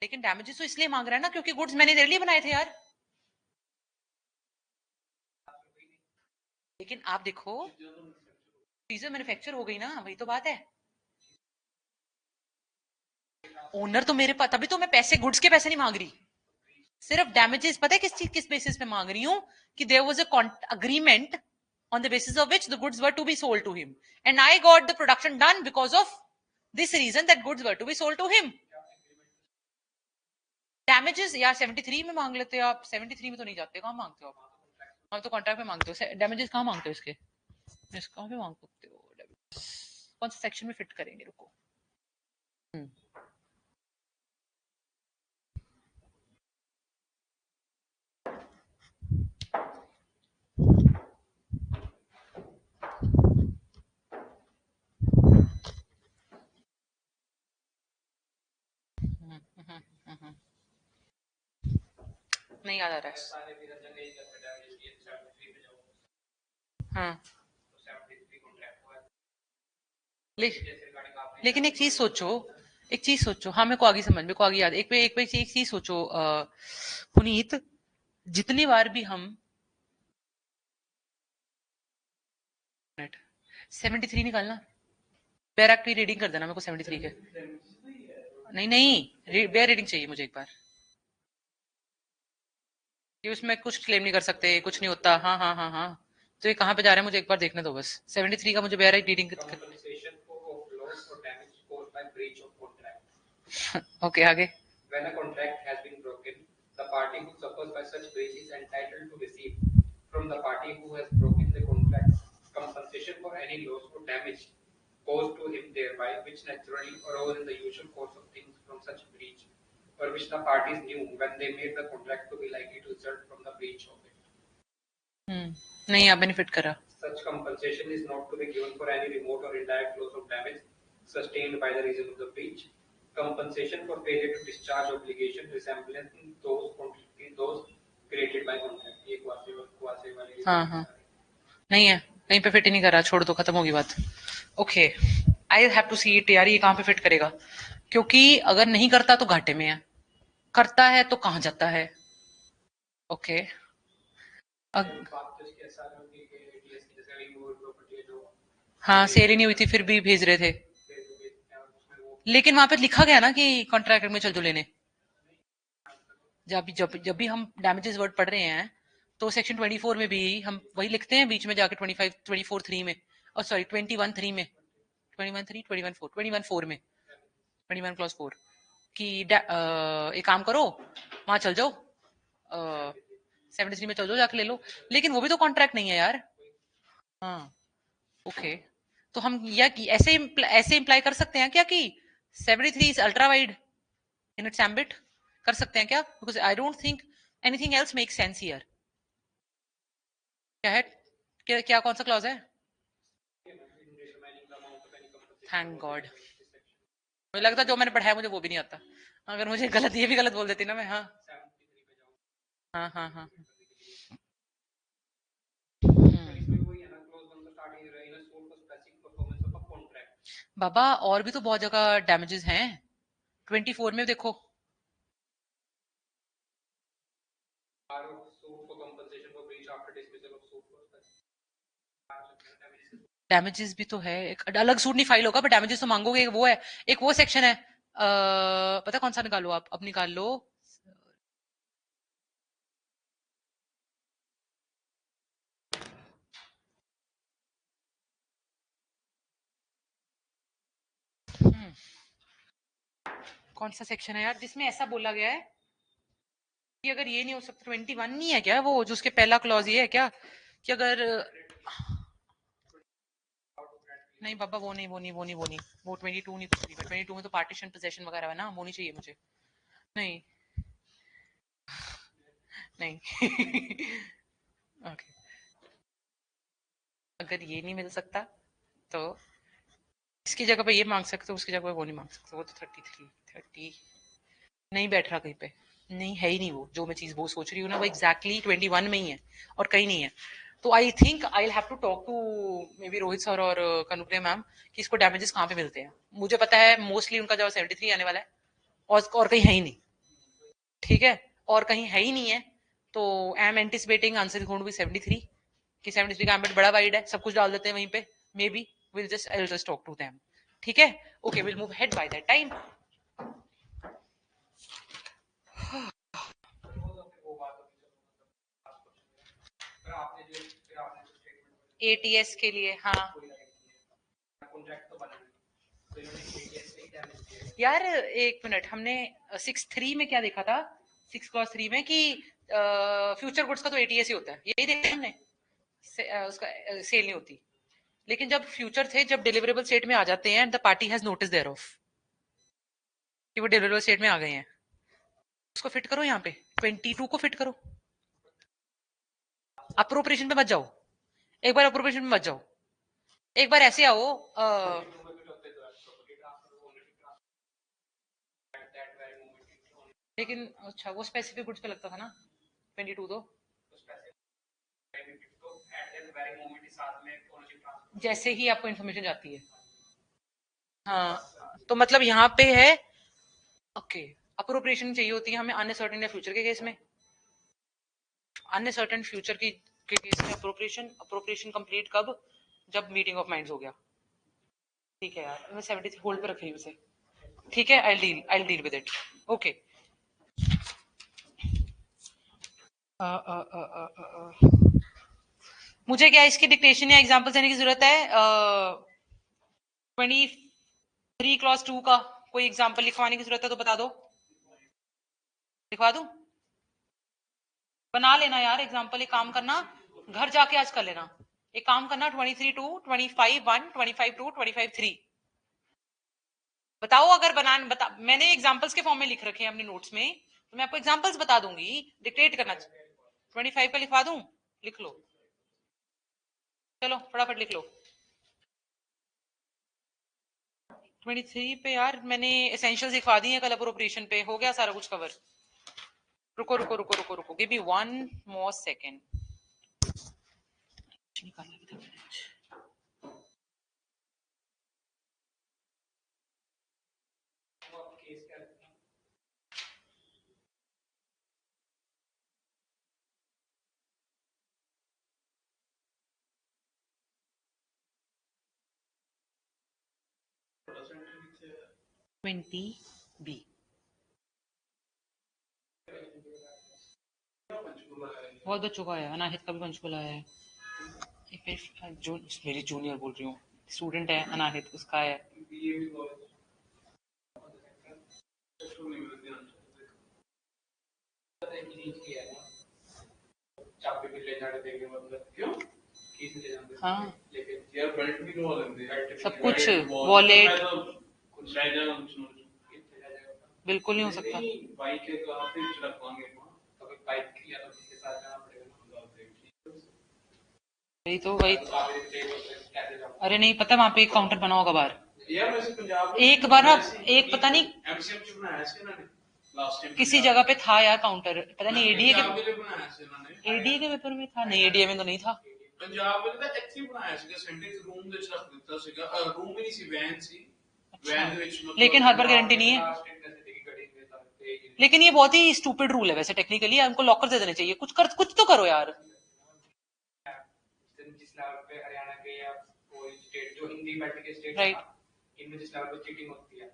A: लेकिन डैमेजेस तो इसलिए मांग रहा है ना क्योंकि गुड्स मैंने तेरे लिए बनाए थे यार. लेकिन आप देखो चीजें मैन्युफैक्चर हो गई ना, वही तो बात है. ओनर तो मेरे पास, तभी तो मैं पैसे, गुड्स के पैसे नहीं मांग रही, सिर्फ डैमेजेस। पता है किस चीज, किस बेसिस पे मांग रही हूँ? कि there was a agreement on the basis of which the goods were to be sold to him, and I got the production done because of this reason, that goods were to be sold to him. Damages यार 73 में मांग लेते हो आप, 73 में तो नहीं जाते, कहाँ मांगते हो आप? आप तो कॉन्ट्रैक्ट में मांगते हो, डैमेजेस कहाँ मांगते हो इसके? कहाँ पे मांग सकते हो? कौन सा सेक्शन में फिट करेंगे, रुको। नहीं याद आ रहा है। हाँ। लेकिन एक चीज सोचो, एक चीज सोचो, हाँ मेरे को आगे समझ, मेरे को आगे याद, एक चीज सोचो पुनीत, जितनी बार भी हम 73 निकालना, बैरक की रीडिंग कर देना मेरे को 73 के। नहीं नहीं, बेयर रीडिंग चाहिए मुझे एक बार, कि उसमें कुछ क्लेम नहीं कर सकते, कुछ नहीं होता। हाँ हाँ हाँ हाँ, तो ये कहाँ पे जा रहा है मुझे एक बार देखने दो बस। 73 का मुझे बेयर रीडिंग। ओके आगे। When a contract has been broken, the party who suffers by such breach is entitled to receive from the party who has broken the contract compensation for any loss or damage caused to him thereby, which naturally arose in the usual course of things from such breach, or which the parties knew when they made the contract to be likely to result from the breach of it. नहीं यहाँ benefit करा। Such compensation is not to be given for any remote or indirect loss of damage sustained by the reason of the breach. Compensation for failure to discharge obligation resembling those created by contract. ये क्वासे वाली। हाँ हाँ, नहीं है, कहीं पे fit ही नहीं करा, छोड़ दो, खत्म होगी बात। Okay, I have to see it यार, ये कहाँ पे फिट करेगा? क्योंकि अगर नहीं करता तो घाटे में है, करता है तो कहाँ जाता है। ओके हाँ, सेल ही नहीं हुई थी फिर भी भेज रहे थे, लेकिन वहां पे लिखा गया ना कि कॉन्ट्रैक्ट में चल दो लेने। जब भी हम डैमेजेस वर्ड पढ़ रहे हैं तो सेक्शन 24 में भी हम वही लिखते हैं, बीच में जाके 25 24 3 में, और सॉरी 21 3 में, 21 3 21 4 21 4 में, 21 क्लॉज 4 कि एक काम करो, वहां चल जाओ, 73 में चल जाओ, जाके ले लो। लेकिन वो भी तो कॉन्ट्रैक्ट नहीं है यार। हाँ ओके, तो हम या ऐसे इम्प्लाई कर सकते हैं क्या कि 73 is ultra wide in its ambit, कर सकते हैं क्या? Because I don't think anything else make sense here. क्या है, क्या कौन सा क्लॉज है? थैंक गॉड, मुझे लगता जो मैंने पढ़ा है मुझे वो भी नहीं आता, अगर मुझे गलत, ये भी गलत बोल देती ना मैं। हाँ हाँ हाँ हाँ, बाबा और भी तो बहुत जगह डैमेजेस हैं, 24 में देखो। डैमेजेस भी तो है, एक अलग सूट नहीं फाइल होगा, बट डैमेजेस तो मांगोगे, वो है, एक वो सेक्शन है, पता कौन सा निकालो आप, अब निकाल लो। कौन सा सेक्शन है यार जिसमें ऐसा बोला गया है कि अगर ये नहीं हो सकता, 21 नहीं है क्या वो, जो उसके पहला क्लॉज ये है क्या कि अगर, नहीं बाबा वो नहीं वो नहीं वो नहीं वो नहीं, वो 22 नहीं, 22 में तो पार्टीशन पोजेशन वगैरह है ना, वो नहीं चाहिए मुझे। नहीं नहीं ओके, अगर ये नहीं मिल सकता तो इसकी जगह पे ये मांग सकते हो, उसकी जगह पे वो नहीं मांग सकते, वो तो 33 नहीं बैठ रहा कहीं पे, नहीं है ही नहीं, वो जो मैं चीज वो सोच रही हूँ ना वो एग्जैक्टली 21 में ही है और कहीं नहीं है। तो I think I have to talk to maybe Rohit sir और कनुप्रिया मैम कि इसको डैमेजेस कहाँ पे मिलते हैं। मुझे पता है मोस्टली उनका जवाब 73 आने वाला है, और कहीं है ही नहीं, ठीक है, और कहीं है ही नहीं है, तो I am anticipating answer going to be 73, कि 73 का एम्बेड बड़ा वाइड है, सब कुछ डाल देते हैं वहीं पे, maybe will just I will just talk to them, ठीक है। Okay, will move head by that time. ATS के लिए, हाँ यार एक मिनट, हमने 6.3 में क्या देखा था, 6 clause 3 में कि फ्यूचर गुड्स का तो ATS ही होता है, यही देखा हमने, उसका सेल नहीं होती। लेकिन जब फ्यूचर थे, जब डिलीवरेबल स्टेट में आ जाते हैं, the party has notice thereof कि वो डिलीवरेबल स्टेट में आ गए हैं, उसको फिट करो यहाँ पे, 22 को फिट करो। अप्रोप्रिएशन पे मत जाओ, एक बार अप्रोप्रिएशन पे मत जाओ, एक बार ऐसे आओ लेकिन अच्छा वो स्पेसिफिक गुड्स पे लगता था ना 22 तो, जैसे ही आपको इन्फॉर्मेशन जाती है, हाँ तो मतलब यहाँ पे है ओके, अप्रोप्रिएशन चाहिए होती है हमें अनसर्टेन या फ्यूचर के केस में, अनसर्टेन फ्यूचर की के केस में अप्रोप्रिएशन कंप्लीट कब, जब मीटिंग ऑफ माइंड्स हो गया। ठीक है यार, मैं 70 होल्ड पे रख रही हूँ उसे, ठीक है, I deal with it, okay. मुझे क्या इसकी डिक्टेशन या एग्जांपल देने की जरूरत है? 23 clause 2 का कोई एग्जांपल लिखवाने की जरूरत है तो बता दो, लिखवा दूं? बना लेना यार एग्जांपल, एक काम करना, घर जाके आज कर लेना, एक काम करना 23 2, 25 1, 25 2, 25 3 बताओ। अगर मैंने एग्जांपल्स के फॉर्म में लिख रखे हैं अपने नोट्स में, तो मैं आपको एग्जांपल्स बता दूंगी, डिक्टेट करना। 25 का लिखवा दूं? लिख लो, चलो फटाफट लिख लो। 23 पे यार मैंने एसेंशियल्स लिखवा दी है कल अप्रोप्रिएशन पे, हो गया सारा कुछ कवर। रुको रुको रुको रुको रुको, गिव मी 1 more second। निकालना भी था मैंने। 20B बहुत बच्चों का है, अनाहित का भी पंचकुला है, मेरी जूनियर बोल रही हूँ, स्टूडेंट है अनाहित, उसका है। हाँ सब कुछ, वॉलेट बिल्कुल नहीं हो सकता। वही तो, अरे नहीं पता, वहां पे एक काउंटर बना होगा बाहर, एक बार ना, एक पता नहीं किसी जगह पे था यार काउंटर, पता नहीं एडीए के पेपर में था, नहीं एडीए में तो नहीं था। पंजाब में ਤਾਂ ਇੱਥੇ ਬਣਾਇਆ ਸੀਗਾ, ਸੈਂਟਰ ਰੂਮ ਦੇ ਵਿੱਚ ਰੱਖ ਦਿੱਤਾ ਸੀਗਾ, ਰੂਮ ਵੀ ਨਹੀਂ ਸੀ, ਵੈਨ ਸੀ, वैन ਦੇ ਵਿੱਚ लेकिन हर बार गारंटी नहीं है, लेकिन ये बहुत ही स्टूपिड रूल है वैसे टेक्निकली, हमको लॉकर दे देने चाहिए, कुछ तो करो यार। जिस लेवल पे हरियाणा के या कोई स्टेट जो हिंदी बैठने के स्टेट, राइट, इनमें जिस लेवल पे चीटिंग होती है,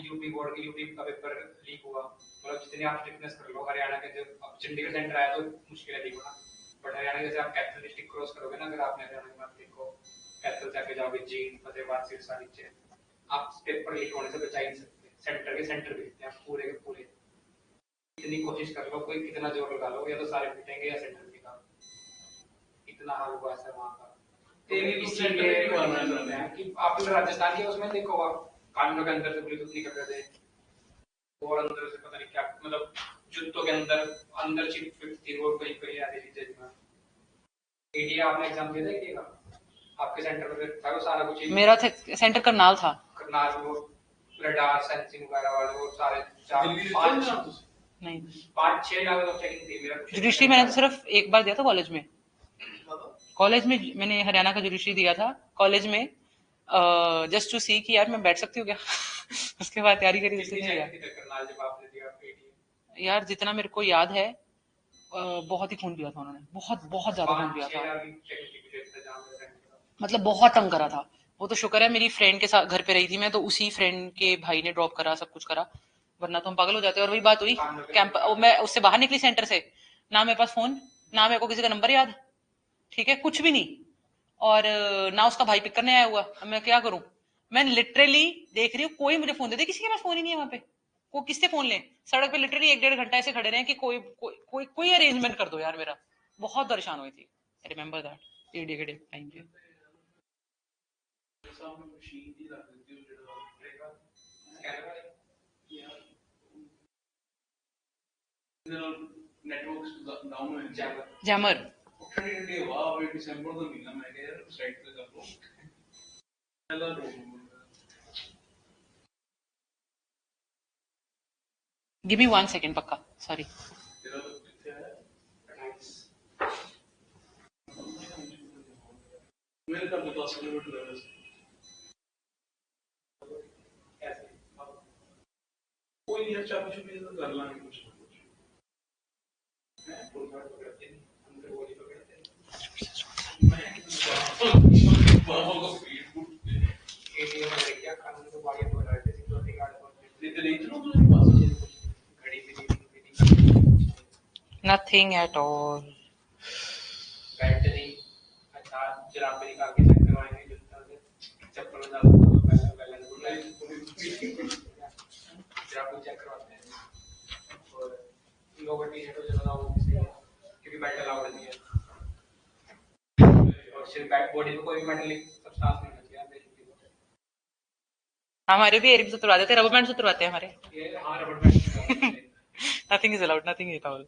A: यूपी बोर्ड के यूपी का पेपर लीक हुआ, मतलब जितनी आप स्ट्रिक्टनेस कर लो, हरियाणा के जब अब चंडीगढ़ सेंटर आया तो मुश्किल है लीक होना, बट हरियाणा के जब आप कैपिटल डिस्ट्रिक्ट क्रॉस करोगे ना, अगर आपने हरियाणा के मैप को कैपिटल से आगे जाओगे, जींद, फतेहाबाद, सिरसा, नीचे, आप पेपर लीक होने से बचा ही नहीं सकते, सेंटर के सेंटर भेजते हैं पूरे के पूरे, इतनी कोशिश कर लो, कोई कितना जोर लगा लो, या तो सारे पिटेंगे या सेंटर पिटेगा, इतना हाल हुआ है वहां का। इसीलिए कि आप राजस्थान के उसमें देखो, आप कानूनों के अंदर से ब्लूटूथ नहीं कर रहे थे, और अंदर से पता नहीं क्या, मतलब जूतों के अंदर चिप थी, और कहीं कहीं आ रही थी। एडीए आपने एग्जाम दिया था क्या? आपके सेंटर पे था वो सारा कुछ? मेरा सेंटर करनाल था, करनाल, वो रडार सेंसिंग वगैरह वाले, वो सारे 4-5 नहीं 5-6 लेवल ऑफ चेकिंग थी। मेरा जुडिशरी मैंने तो सिर्फ एक बार दिया था कॉलेज में, मैंने हरियाणा का जुडिशरी दिया था कॉलेज में, जस्ट टू सी कि यार मैं बैठ सकती हूँ क्या उसके बाद तैयारी करी, उससे नहीं गया यार, जितना मेरे को याद है बहुत ही खून पिया था उन्होंने, बहुत बहुत ज्यादा खून पिया था, मतलब बहुत तंग करा था। वो तो शुक्र है मेरी फ्रेंड के साथ घर पे रही थी मैं, तो उसी फ्रेंड के भाई ने ड्रॉप करा, सब कुछ करा, वरना तो हम पागल हो जाते। और वही बात हुई कैंप, मैं उससे बाहर निकली सेंटर से, ना मेरे पास फोन, ना मेरे को किसी का नंबर याद, ठीक है, कुछ भी नहीं, और ना उसका भाई पिक करने आया हुआ। अब मैं क्या करूं? मैं लिटरली देख रही हूँ कोई मुझे फोन दे दे, किसी के पास फोन ही नहीं है वहां पे। वो किससे फोन ले? सड़क पे लिटरली 1-1.5 घंटा ऐसे खड़े रहे कि कोई अरेंजमेंट कर दो यार मेरा। बहुत परेशान हुई थी। आई रिमेम्बर दैट एडी के टाइम पे। जैमर गिव मी 1 सेकेंड पक्का, सॉरी। कोई नहीं, अच्छा कुछ भी तो कर लांगे कुछ ना कुछ। Nothing at all. बैटरी अच्छा जरा पे निकाल के चेक करवाएंगे, चप्पल में डाल दो पहले जरा पे चेक करवाते हैं। और लोवर टी शर्ट हो जाता है वो किसी क्योंकि बेल्ट अलाउड नहीं है, और सिर्फ बैक बॉडी में कोई मेटलिक सब्सटेंस नहीं होना चाहिए। हमारे भी एरिक्स उतरवा देते हैं, रबर बैंड से उतरवाते हैं हमारे। ये हां rubber band. Nothing is allowed, nothing at all.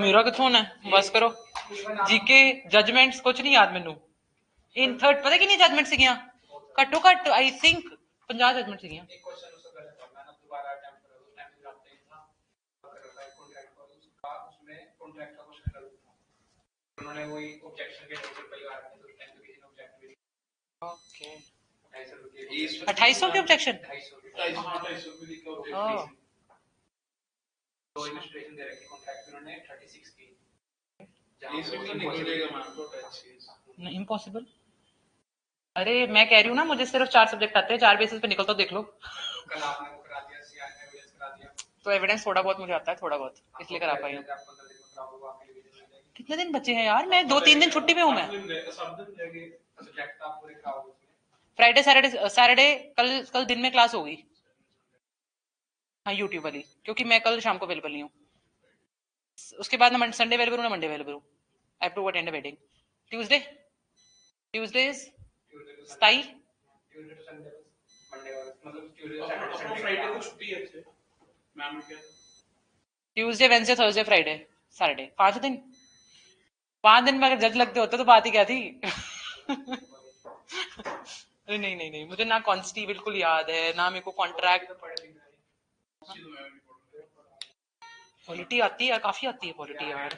A: मेरा किथों है, बस करो। जीके जजमेंट्स कुछ नहीं याद मैनू। इन थर्ड पता कि नहीं जजमेंट से गया घट्टो घट आई थिंक 50 जजमेंट से गया। उन्होंने वही ऑब्जेक्शन के नोटिस परिवार में तो टाइम पे किसी ने ऑब्जेक्ट भी नहीं। ओके 2800 के ऑब्जेक्शन 2800 भी लिखा ऑब्जेक्शन। तो इलस्ट्रेशन दे रखी कॉन्ट्रैक्ट में उन्होंने 36 की। इसमें तो निकलेगा मैम तो टच इम्पॉसिबल। अरे मैं कह रही हूँ ना, मुझे सिर्फ 4 सब्जेक्ट आते हैं, 4 बेसिस पे निकलता, देख लो। कल आपने वो करा दिया, सीआर ने एविडेंस करा दिया, तो एविडेंस थोड़ा बहुत मुझे आता है, थोड़ा बहुत इसलिए करा पाई हूँ। कितने दिन बचे हैं यार? मैं 2-3 दिन छुट्टी पे हूँ मैं। फ्राइडे सैटरडे कल दिन में क्लास होगी। हाँ यूट्यूब वाली, क्योंकि मैं कल शाम को अवेलेबल नहीं हूँ। उसके बाद मैं संडे अवेलेबल हूँ ना मंडे अवेलेबल हूँ। I have to attend a wedding. Tuesday is स्थाई। Tuesday Wednesday Thursday Friday Saturday 5 दिन। 5 दिन में अगर जज लगते होते तो बात ही क्या थी। अरे नहीं, मुझे ना कॉन्स्टी बिल्कुल याद है, ना मेरे को कॉन्ट्रैक्ट। पॉलिटी आती है, काफी आती है पॉलिटी यार।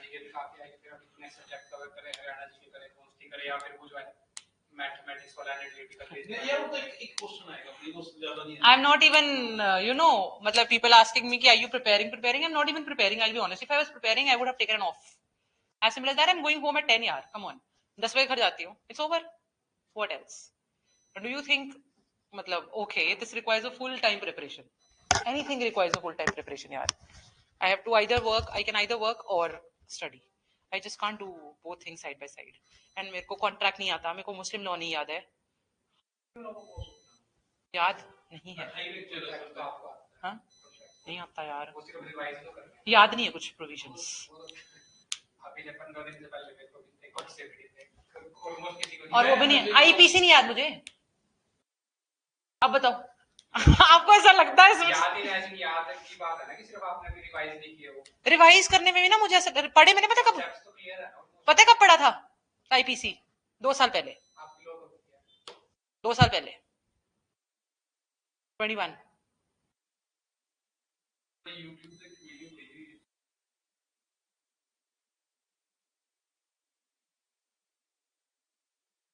A: I'm not even, मतलब people asking me कि are you preparing? I'm not even preparing. I'll be honest. If I was preparing, I would have taken off. As simple as that. I'm going home at 10 यार. Come on. 10 बजे घर जाती हूँ. It's over. What else? Do you think, मतलब okay, this requires a full-time preparation. Anything requires a full-time preparation यार. I have to either work. I can either work or study. I just can't do both things side by side. And मेरे को contract नहीं आता. मेरे को मुस्लिम law नहीं याद है. याद नहीं है। हाँ नहीं आता यार, याद नहीं है कुछ प्रोविजंस। और वो भी नहीं है, आईपीसी नहीं याद मुझे। अब बताओ। आपको ऐसा लगता है याद की बात है ना कि सिर्फ आपने भी रिवाइज नहीं किया वो। रिवाइज करने में भी ना मुझे ऐसा पढ़े मैंने, पता कब पढ़ा था आईपीसी? 2 साल पहले। 2 साल पहले 21।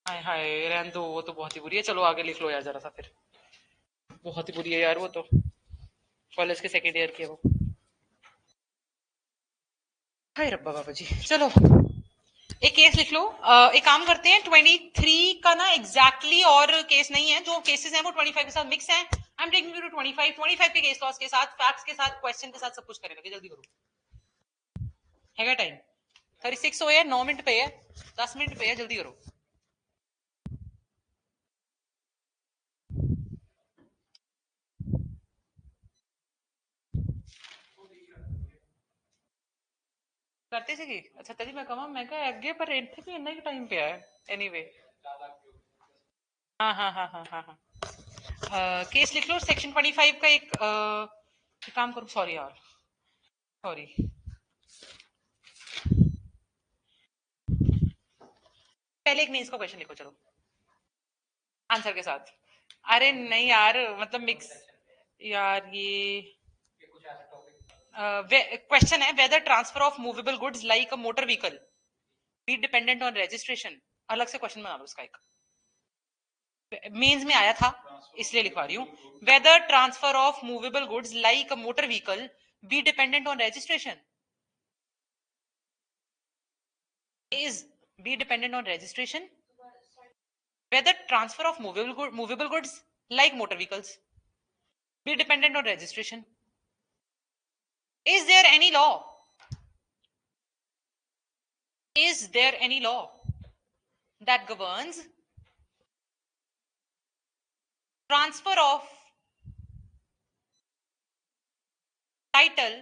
A: हाय हाय रहने दो, वो तो बहुत ही बुरी है। चलो आगे लिख लो यार जरा सा, फिर बहुत ही बुरी है यार वो तो, कॉलेज के सेकेंड ईयर की है वो। हाय रब्बा बाबा जी। चलो एक केस लिख लो। एक काम करते हैं, 23 का ना एग्जैक्टली और केस नहीं है, जो केसेस हैं वो 25 के साथ मिक्स हैं। I am taking you to 25 के केस लॉस के साथ, फैक्ट्स के साथ, क्वेश्चन के साथ, सब कुछ करने लगे। जल्दी करो। हैगा टाइम 36 होया 9 मिनट पे है 10 मिनट पे है जल्दी करो करते सी अच्छा तभी मैं कहा मैं अगे पर इतने भी इन्ना ही टाइम पे है एनीवे हाँ हाँ हाँ हाँ हाँ हाँ केस लिख लो सेक्शन 25 का एक काम करो सॉरी यार सॉरी पहले एक मेंस का क्वेश्चन लिखो चलो आंसर के साथ अरे नहीं यार मतलब मिक्स यार ये क्वेश्चन है whether transfer of movable goods like a motor vehicle be dependent on registration अलग से क्वेश्चन बना लो उसका एक मेंस में आया था इसलिए लिखवा रही हूँ whether transfer of movable goods like a motor vehicle be dependent on registration is be dependent on registration whether transfer of movable goods like motor vehicles be dependent on registration is there any law is there any law that governs transfer of title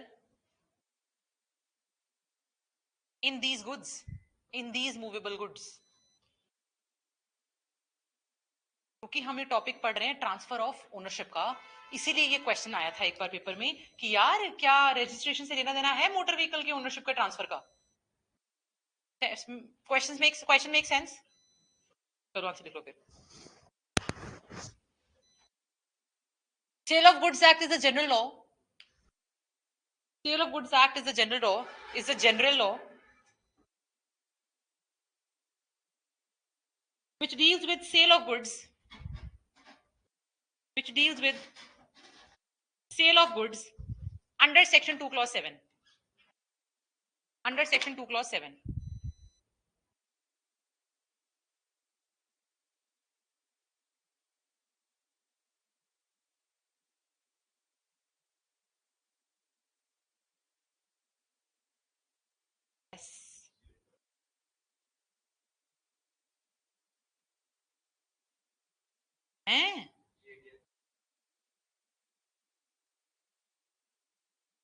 A: in these goods in these movable goods क्योंकि हम ये topic पढ़ रहे हैं transfer of ownership का इसीलिए ये question आया था एक बार पेपर में कि यार क्या रजिस्ट्रेशन से लेना देना है मोटर व्हीकल की ओनरशिप का ट्रांसफर का क्वेश्चन मेक सेंस चलो आंसर लिख लो फिर Sale of Goods Act is a general law. Sale of Goods Act is a general law. Is a general law which deals with sale of goods. Which deals with sale of goods under Section 2 Clause 7. Under Section 2 Clause 7. Yes. हैं?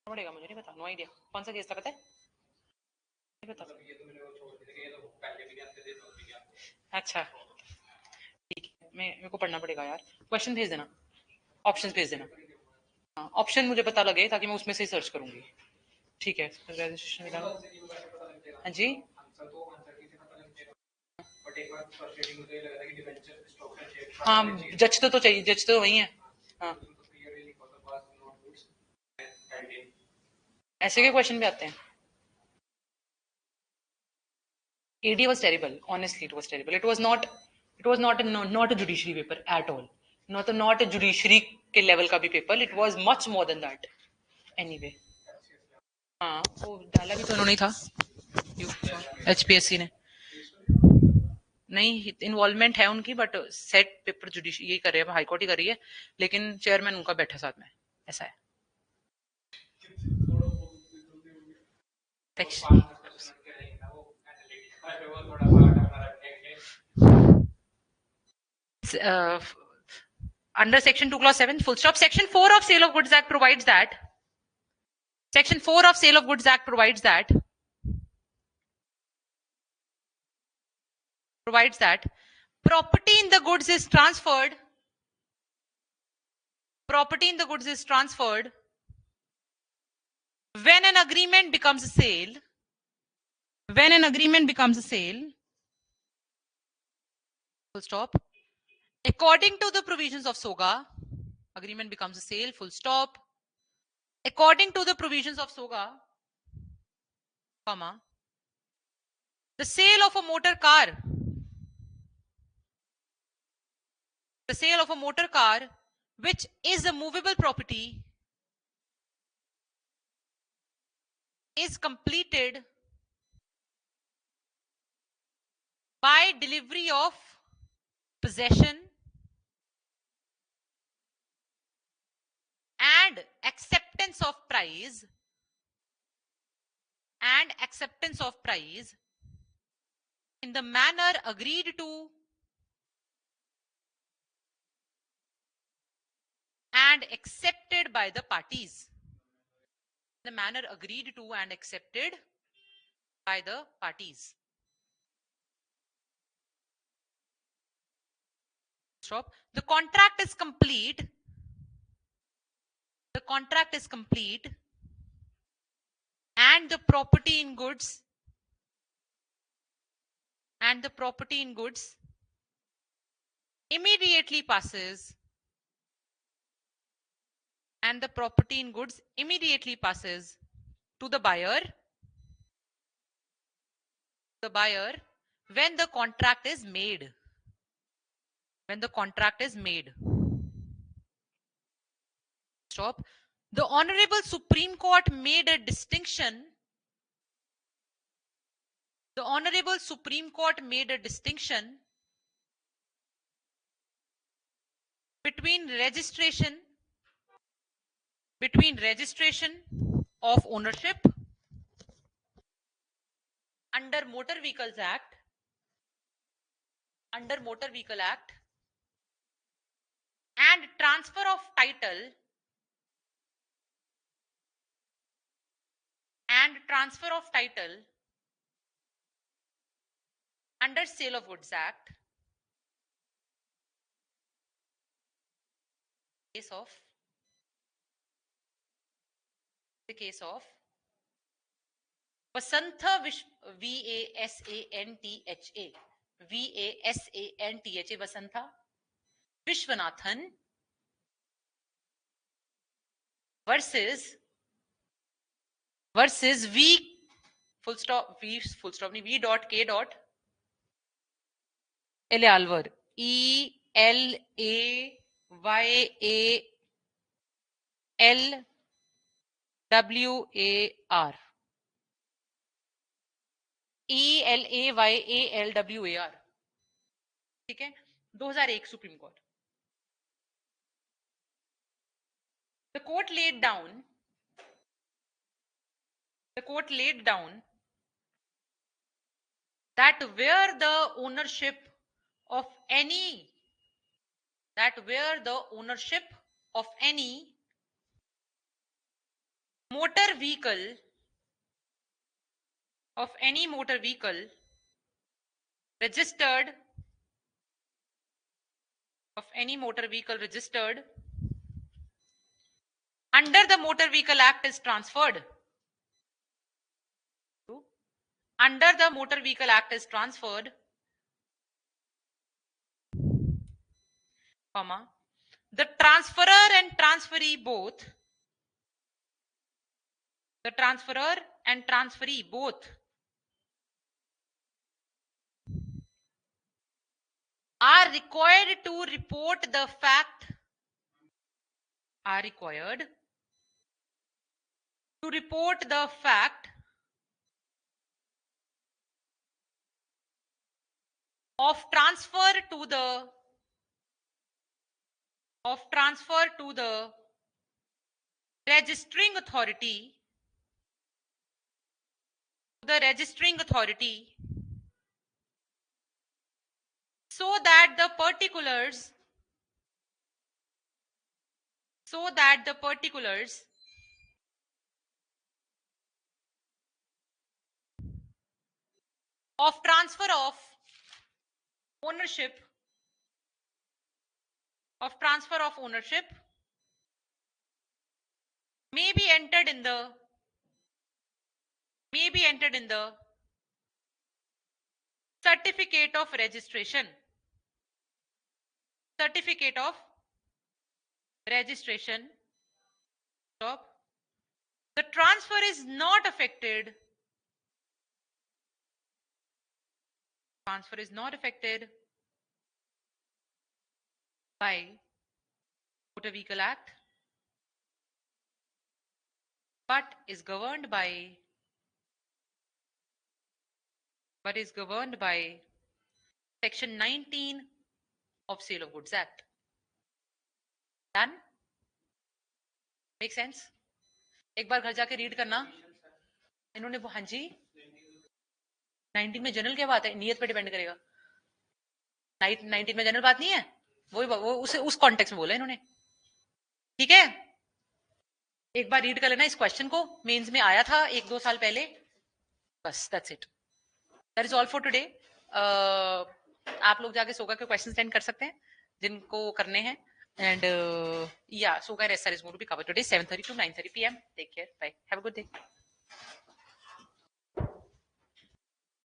A: पड़ेगा मुझे नहीं पता no idea कौन सा case था पता है नहीं पता अच्छा ठीक है मेरे को पढ़ना पड़ेगा यार क्वेश्चन भेज देना ऑप्शंस भेज देना हाँ ऑप्शन मुझे पता लगे ताकि मैं उसमें से ही सर्च करूंगी ठीक है रजिस्ट्रेशन हाँ जी हाँ जचते तो चाहिए जचते तो वही है हाँ ऐसे के क्वेश्चन भी आते हैं AD was terrible. Honestly, it was terrible. It was not. It was not a judiciary paper at all. Not a judiciary के level का भी paper. It was much more than that. Anyway. हाँ वो डाला भी तो उन्होंने ही था HPSC ने नहीं इन्वॉल्वमेंट है उनकी बट सेट पेपर जुडिशरी यही कर रहे हैं हाई कोर्ट ही कर रही है लेकिन चेयरमैन उनका बैठा साथ में ऐसा है under section 2 clause 7 full stop section 4 of sale of goods act provides that section 4 of sale of goods act provides that property in the goods is transferred when an agreement becomes a sale full stop according to the provisions of SOGA agreement becomes a sale full stop according to the provisions of SOGA comma the sale of a motor car which is a movable property is completed by delivery of possession and acceptance of price and acceptance of price in the manner agreed to and accepted by the parties. The manner agreed to and accepted by the parties. Stop. The contract is complete. The contract is complete and the property in goods immediately passes to the buyer when the contract is made. Stop. The Honorable Supreme Court made a distinction. Between registration of ownership under Motor Vehicles Act and transfer of title under Sale of Goods Act. The case of Vasantha Vasantha Vishwanathan versus V dot K dot Elalvar ELAYALWAR ELAYALWAR. ठीक है, 2001 supreme court. The court laid down that where the ownership of any motor vehicle registered under the Motor Vehicle Act is transferred comma, the transferor and transferee both are required to report the fact of transfer to the registering authority so that the particulars of transfer of ownership may be entered in the certificate of registration. Stop. The transfer is not affected by Motor Vehicle Act but is governed by Section 19 of Sale of Goods Act. Done? Make sense? एक बार घर जाके read करना. इन्होंने वो, हाँ जी 19 में general क्या बात है, नियत पे डिपेंड करेगा। 19 में जनरल बात नहीं है, वो उस कॉन्टेक्स्ट में बोला इन्होंने। ठीक है, एक बार रीड कर लेना इस क्वेश्चन को, मेंस में आया था 1-2 साल पहले। बस that's it, that is all for today. आप लोग जाके सोगा के क्वेश्चन सेंड कर सकते हैं जिनको करने हैं। एंड या सोगा racer is going to be covered today 7:30 to 9:30 PM. Take care, bye, have a good day.